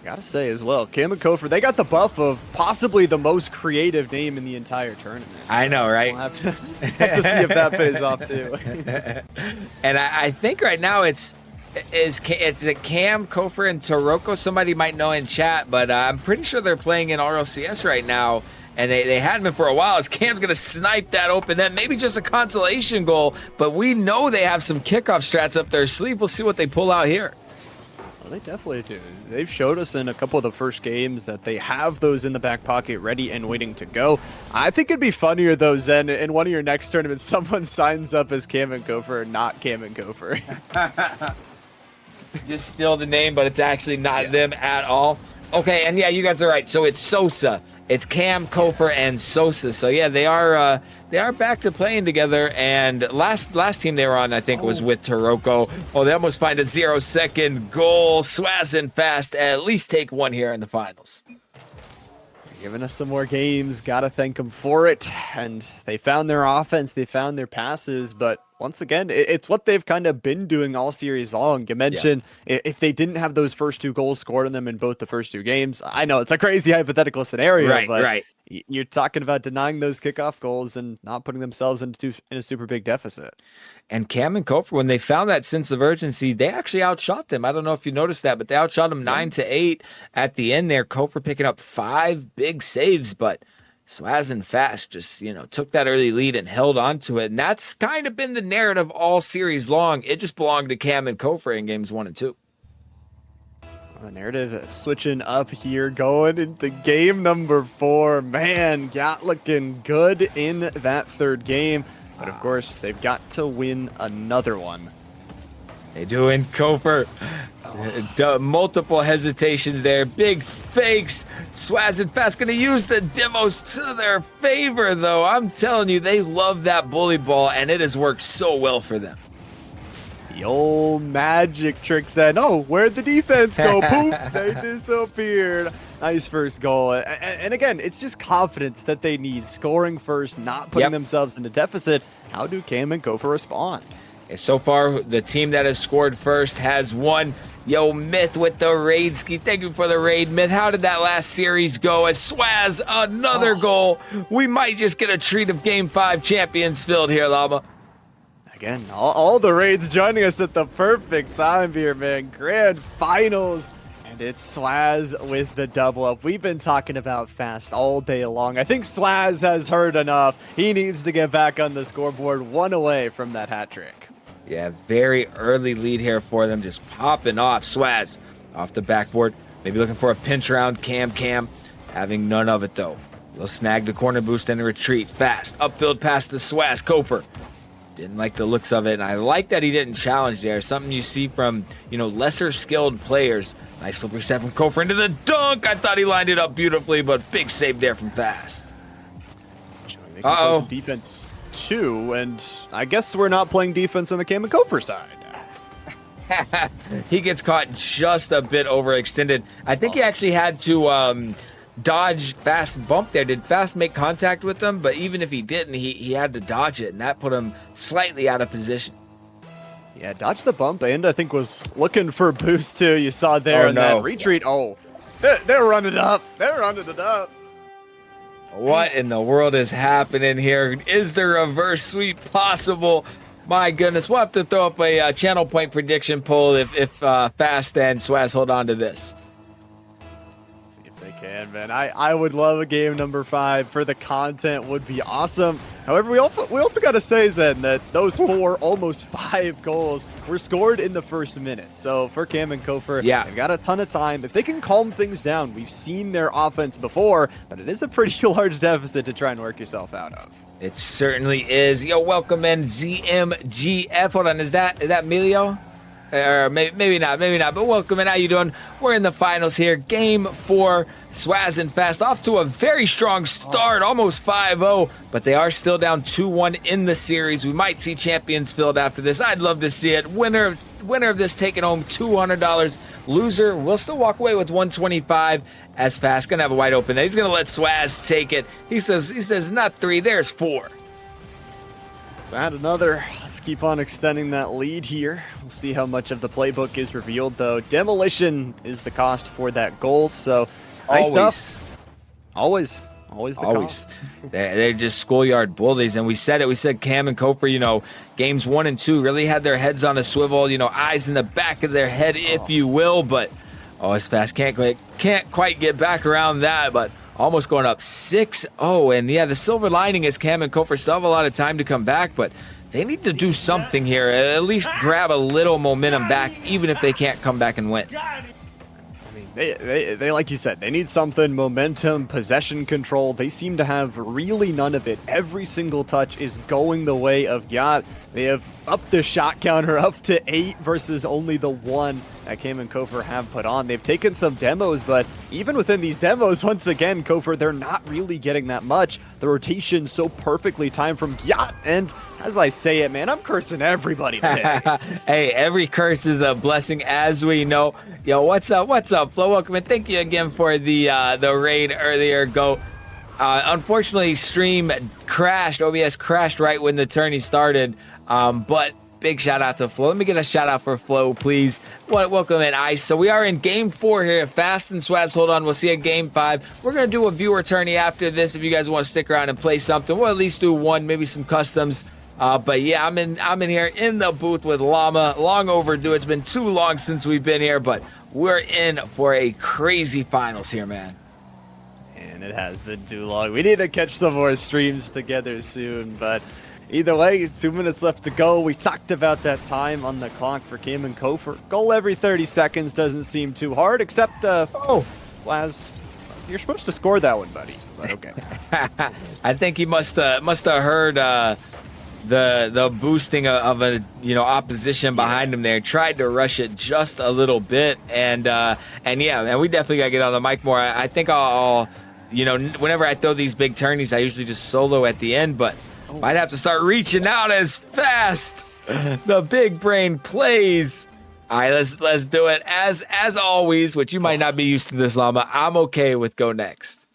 Gotta say as well, Cam and Kofor, they got the buff of possibly the most creative name in the entire tournament. So I know, right? We'll have to see if that pays off too. And I think right now it's Cam, Kofor, and Taroko. Somebody might know in chat, but I'm pretty sure they're playing in RLCS right now, and they hadn't been for a while. As Cam's gonna snipe that open net, maybe just a consolation goal, but we know they have some kickoff strats up their sleeve. We'll see what they pull out here. They definitely do. They've showed us in a couple of the first games that they have those in the back pocket ready and waiting to go. I think it'd be funnier, though, Zen, in one of your next tournaments, someone signs up as Cam and Kofor, not Cam and Kofor. Just steal the name, but it's actually not them at all. Okay, and yeah, you guys are right. So it's Sosa. It's Cam, Kofor, and Sosa. So yeah, they are back to playing together. And last team they were on, I think, was with Taroko. Oh, they almost find a 0-second goal. Swazz and Fast at least take one here in the finals. Giving us some more games. Gotta thank them for it. And they found their offense. They found their passes. But once again, it's what they've kind of been doing all series long. You mentioned if they didn't have those first 2 goals scored on them in both the first 2 games. I know it's a crazy hypothetical scenario, but you're talking about denying those kickoff goals and not putting themselves in a super big deficit. And Cam and Kofor, when they found that sense of urgency, they actually outshot them. I don't know if you noticed that, but they outshot them 9-8 at the end there. Kofor picking up 5 big saves, but Swazz and Fast just, you know, took that early lead and held on to it. And that's kind of been the narrative all series long. It just belonged to Cam and Kofor in games 1 and 2. The narrative switching up here, going into game number 4. Man, got looking good in that third game. But of course, they've got to win another one. They do in Kofer. Multiple hesitations there. Big fakes. Swazz and Fast going to use the demos to their favor, though. I'm telling you, they love that bully ball, and it has worked so well for them. The old magic trick said, oh, where'd the defense go? Poof, they disappeared. Nice first goal. And again, it's just confidence that they need. Scoring first, not putting themselves into deficit. How do Cam and Kofer respond? So far, the team that has scored first has won. Yo, Myth with the raid ski. Thank you for the raid, Myth. How did that last series go? As Swazz, another goal. We might just get a treat of Game 5 Champions Field here, Llama. Again, all the raids joining us at the perfect time here, man. Grand finals. And it's Swazz with the double up. We've been talking about Fast all day long. I think Swazz has heard enough. He needs to get back on the scoreboard, one away from that hat trick. Yeah, very early lead here for them, just popping off. Swazz off the backboard, maybe looking for a pinch around. Cam, having none of it though. They'll snag the corner boost and retreat. Fast, upfield pass to Swazz. Kofer didn't like the looks of it, and I like that he didn't challenge there. Something you see from, lesser skilled players. Nice slippery set from Kofer into the dunk. I thought he lined it up beautifully, but big save there from Fast. Uh-oh. Defense too, and I guess we're not playing defense on the Cam and Kofer side. He gets caught just a bit overextended. I think he actually had to dodge Fast bump there. Did Fast make contact with him? But even if he didn't, he had to dodge it, and that put him slightly out of position. Yeah, dodge the bump, and I think was looking for a boost too. You saw there in that retreat. Oh, they're running it up. They're running it up. What in the world is happening here? Is the reverse sweep possible? My goodness, we'll have to throw up a channel point prediction poll if Fast and Swazz hold on to this. See if they can, man. I would love a game number 5 for the content. Would be awesome. However, we also got to say, Zen, that those 4, almost 5 goals were scored in the first minute. So for Cam and Kofer, they've got a ton of time. If they can calm things down, we've seen their offense before, but it is a pretty large deficit to try and work yourself out of. It certainly is. Yo, welcome in ZMGF. Hold on, is that Melio? Or maybe not, but welcome in. How you doing? We're in the finals here. Game 4, Swazz and Fast off to a very strong start, almost 5-0, but they are still down 2-1 in the series. We might see Champions Field after this. I'd love to see it. Winner of this taking home $200. Loser will still walk away with $125. As Fast gonna have a wide open. He's gonna let Swazz take it. He says not 3, there's 4. So add another. Let's keep on extending that lead here. We'll see how much of the playbook is revealed, though. Demolition is the cost for that goal, so nice stuff. Always the cost. They're just schoolyard bullies, and we said Cam and Kofer, games 1 and 2 really had their heads on a swivel, eyes in the back of their head, if you will, but it's Fast. Can't quite get back around that, but almost going up 6-0. And yeah, the silver lining is Cam and Kofer still have a lot of time to come back, but they need to do something here. At least grab a little momentum back, even if they can't come back and win. I mean, they like you said, they need something, momentum, possession control. They seem to have really none of it. Every single touch is going the way of Yacht. They have upped the shot counter up to 8 versus only the 1 that Cam and Kofer have put on. They've taken some demos, but even within these demos, once again, Kofer, they're not really getting that much. The rotation so perfectly timed from Yacht, and as I say it, man, I'm cursing everybody today. Hey, every curse is a blessing, as we know. Yo, what's up, Flo? Welcome, and thank you again for the raid earlier. Unfortunately, stream crashed. OBS crashed right when the tourney started. But big shout out to Flo. Let me get a shout out for Flo, please. Welcome in, Ice. So we are in game 4 here. Fast and Swazz, hold on. We'll see you at game 5. We're going to do a viewer tourney after this. If you guys want to stick around and play something, we'll at least do one, maybe some customs. But yeah, I'm in here in the booth with Llama. Long overdue. It's been too long since we've been here, but we're in for a crazy finals here, man. And it has been too long. We need to catch some more streams together soon, but either way, 2 minutes left to go. We talked about that time on the clock for Cam and Kofer. Goal every 30 seconds doesn't seem too hard, except, Swazz, you're supposed to score that one, buddy. But okay. I think he must have heard the boosting of a opposition behind him there. Tried to rush it just a little bit, and yeah, and we definitely gotta get on the mic more. I think I'll whenever I throw these big tourneys, I usually just solo at the end, but might have to start reaching out as fast. The big brain plays. All right, let's do it as always. Which you might not be used to this, Llama. I'm okay with go next.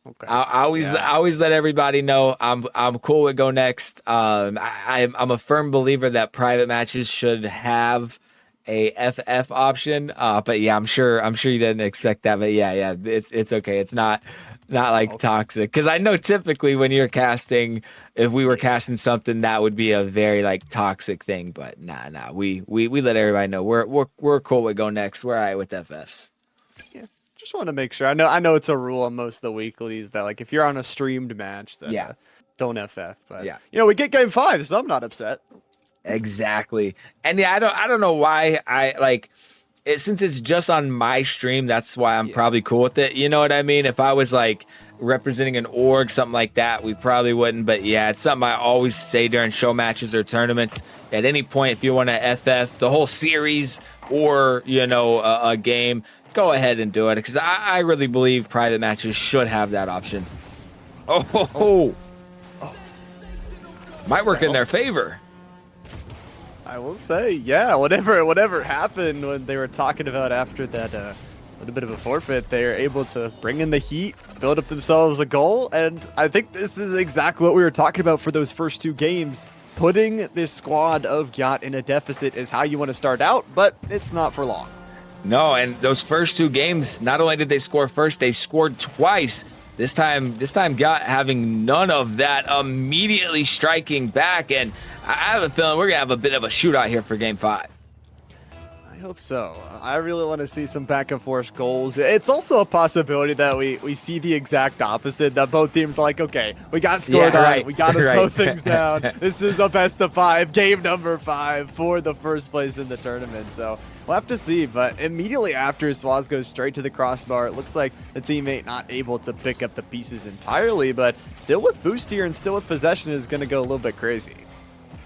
Okay. I always let everybody know I'm cool with go next. I'm a firm believer that private matches should have a FF option. But yeah, I'm sure you didn't expect that. But yeah, it's okay. It's not like toxic, because I know typically when you're casting, if we were casting something, that would be a very like toxic thing. But nah, we let everybody know we're cool with go next. We're all right with FFs. Yeah. Just want to make sure. I know it's a rule on most of the weeklies that like if you're on a streamed match, then don't FF. But we get game 5, so I'm not upset. Exactly. And yeah, I don't know why I like it, since it's just on my stream. That's why I'm probably cool with it. You know what I mean? If I was like representing an org, something like that, we probably wouldn't. But yeah, it's something I always say during show matches or tournaments. At any point, if you want to FF the whole series or a game, go ahead and do it, because I really believe private matches should have that option. Oh. Might work in their favor. I will say, yeah, whatever happened when they were talking about after that little bit of a forfeit, they were able to bring in the heat, build up themselves a goal, and I think this is exactly what we were talking about for those first 2 games. Putting this squad of Gyat in a deficit is how you want to start out, but it's not for long. No, and those first 2 games, not only did they score first, they scored twice. This time Gyat having none of that, immediately striking back, and I have a feeling we're gonna have a bit of a shootout here for game 5. I hope so. I really want to see some back and forth goals. It's also a possibility that we see the exact opposite, that both teams are like, okay, we got scored on, we got to slow things down. This is a best of 5, game number 5 for the first place in the tournament. So we'll have to see. But immediately after, Swazz goes straight to the crossbar. It looks like the teammate not able to pick up the pieces entirely, but still with boost here and still with possession is going to go a little bit crazy.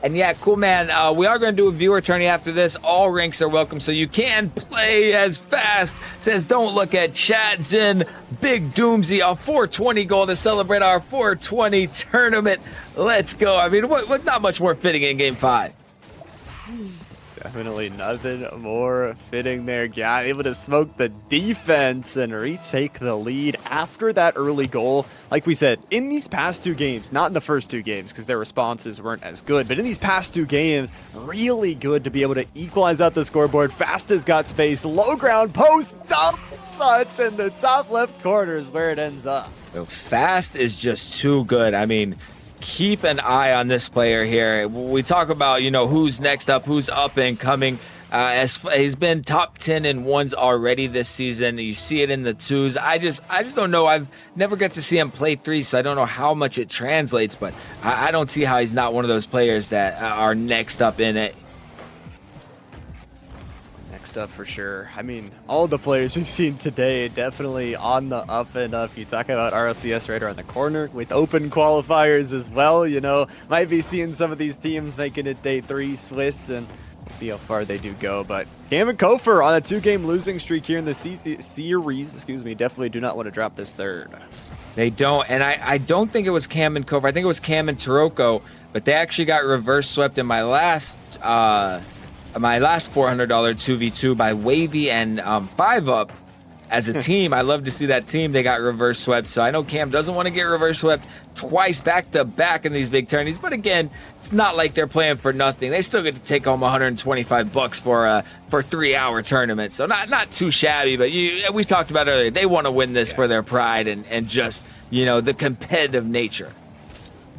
And yeah, cool, man. We are going to do a viewer tourney after this. All ranks are welcome, so you can play as fast. Says, don't look at chat. Zen, big Doomsy, a 420 goal to celebrate our 420 tournament. Let's go. I mean, what not much more fitting in game 5. Definitely nothing more fitting there. Gyat able to smoke the defense and retake the lead after that early goal. Like we said, in these past 2 games, not in the first 2 games because their responses weren't as good, but in these past 2 games, really good to be able to equalize out the scoreboard. Fast as got space, low ground post, dump touch, and the top left corner is where it ends up. Fast is just too good. I mean, keep an eye on this player here. We talk about, who's next up, who's up and coming. As he's been top 10 in 1s already this season. You see it in the 2s. I just don't know. I've never got to see him play 3, so I don't know how much it translates, but I don't see how he's not one of those players that are next up in it. Up for sure. I mean, all the players we've seen today definitely on the up and up. You talk about RLCS right around the corner with open qualifiers as well. Might be seeing some of these teams making it day 3 Swiss, and we'll see how far they do go. But Cam and Kofer on a 2-game losing streak here in the series. Definitely do not want to drop this 3rd. They don't, and I don't think it was Cam and Kofer. I think it was Cam and Taroko, but they actually got reverse swept in my last $400 2v2 by Wavy and 5UP as a team. I love to see that team. They got reverse swept, so I know Cam doesn't want to get reverse swept twice back to back in these big tourneys, but again, it's not like they're playing for nothing. They still get to take home $125 for a 3-hour tournament, so not too shabby. But we talked about earlier, they want to win this for their pride and just the competitive nature.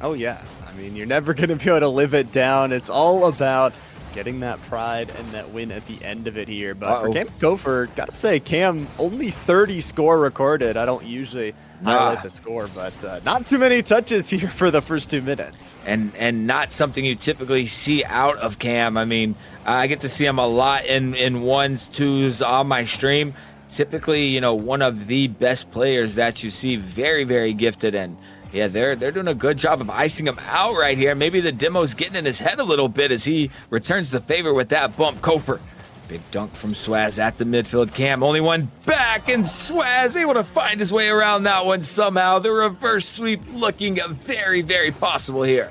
Oh yeah, I mean, you're never going to be able to live it down. It's all about getting that pride and that win at the end of it here. But for Cam Kofer, gotta say, Cam, only 30 score recorded. I don't usually highlight the score, but not too many touches here for the first 2 minutes. And not something you typically see out of Cam. I mean, I get to see him a lot in 1s, 2s on my stream. typically, you know, one of the best players that you see, very, very gifted, and yeah, they're doing a good job of icing him out right here. Maybe the demo's getting in his head a little bit as he returns the favor with that bump. Kofer, big dunk from Swazz at the midfield. Cam, only one back, and Swazz able to find his way around that one somehow. The reverse sweep looking very, very possible here.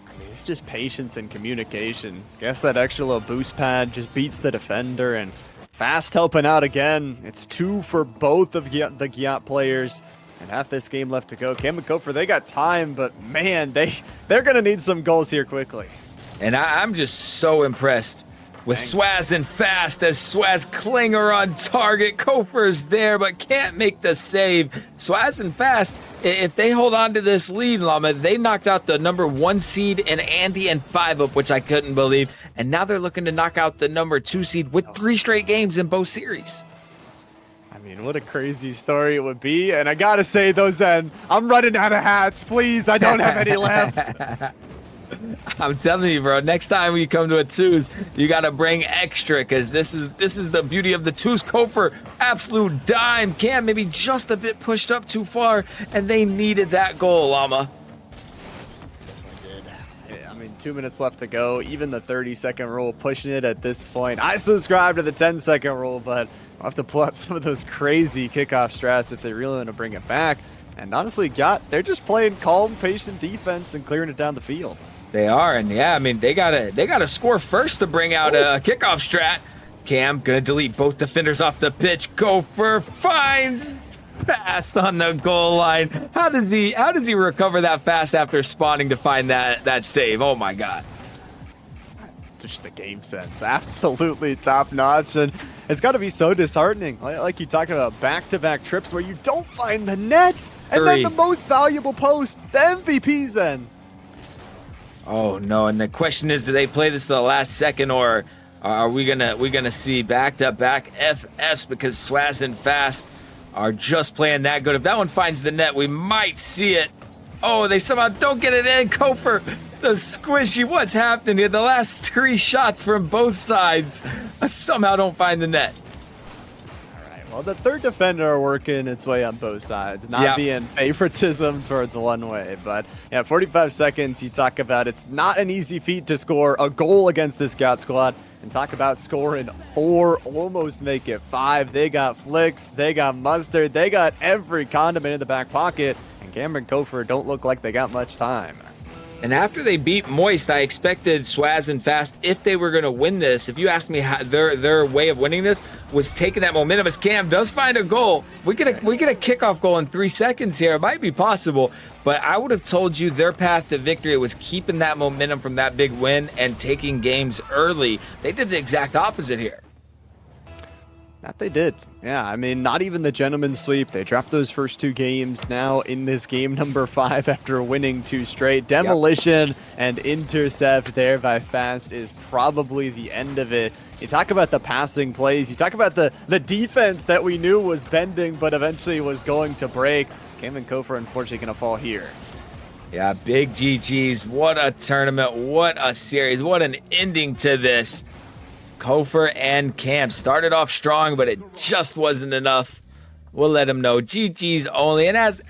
I mean, it's just patience and communication. Guess that extra little boost pad just beats the defender, and Fast helping out again. It's 2 for both of the Gyat players. And half this game left to go. Cam and Kofer, they got time, but man, they're going to need some goals here quickly. And I'm just so impressed with Swazz and Fast as Swazz Klinger on target. Kofer's there, but can't make the save. Swazz and Fast, if they hold on to this lead, Llama, they knocked out the number 1 seed in Andy and 5-up, which I couldn't believe. And now they're looking to knock out the number 2 seed with 3 straight games in both series. I mean, what a crazy story it would be. And I gotta say though, Zen, I'm running out of hats. Please, I don't have any left. I'm telling you, bro, next time we come to a 2s, you gotta bring extra, because this is the beauty of the 2s. Kofer, absolute dime. Cam maybe just a bit pushed up too far, and they needed that goal, Llama. I mean, 2 minutes left to go. Even the 30-second rule pushing it at this point. I subscribe to the 10-second rule, but I'll have to pull out some of those crazy kickoff strats if they really want to bring it back. And honestly, they're just playing calm, patient defense and clearing it down the field. They are, and yeah, I mean, they gotta score first to bring out a kickoff strat. Cam gonna delete both defenders off the pitch. Kofer finds Fast on the goal line. How does he recover that fast after spawning to find that save? Oh my god. Just the game sense, absolutely top notch, and it's got to be so disheartening. Like you talk about back-to-back trips where you don't find the net, and then the most valuable post, the MVP, Zen. Oh no! And the question is, do they play this to the last second, or are we gonna see back-to-back FFs because Swazz and Fast are just playing that good? If that one finds the net, we might see it. Oh, they somehow don't get it in. Kofer, the squishy. What's happening here? The last 3 shots from both sides somehow don't find the net. All right. Well, the third defender working its way on both sides, not being favoritism towards one way. But yeah, 45 seconds. You talk about it's not an easy feat to score a goal against this GOT squad. And talk about scoring 4, almost make it 5. They got flicks, they got mustard, they got every condiment in the back pocket. And Cameron Kofer don't look like they got much time. And after they beat Moist, I expected Swazz and Fast, if they were going to win this, if you asked me how their way of winning this, was taking that momentum. As Cam does find a goal, we get a kickoff goal in 3 seconds here. It might be possible, but I would have told you their path to victory was keeping that momentum from that big win and taking games early. They did the exact opposite here. That they did. Yeah, I mean, not even the gentleman's sweep. They dropped those first 2 games. Now in this game number 5 after winning 2 straight. Demolition and intercept there by Fast is probably the end of it. You talk about the passing plays. You talk about the defense that we knew was bending but eventually was going to break. Cam and Kofer unfortunately going to fall here. Yeah, big GGs. What a tournament. What a series. What an ending to this. Kofer and Cam started off strong, but it just wasn't enough. We'll let them know. GG's only. And as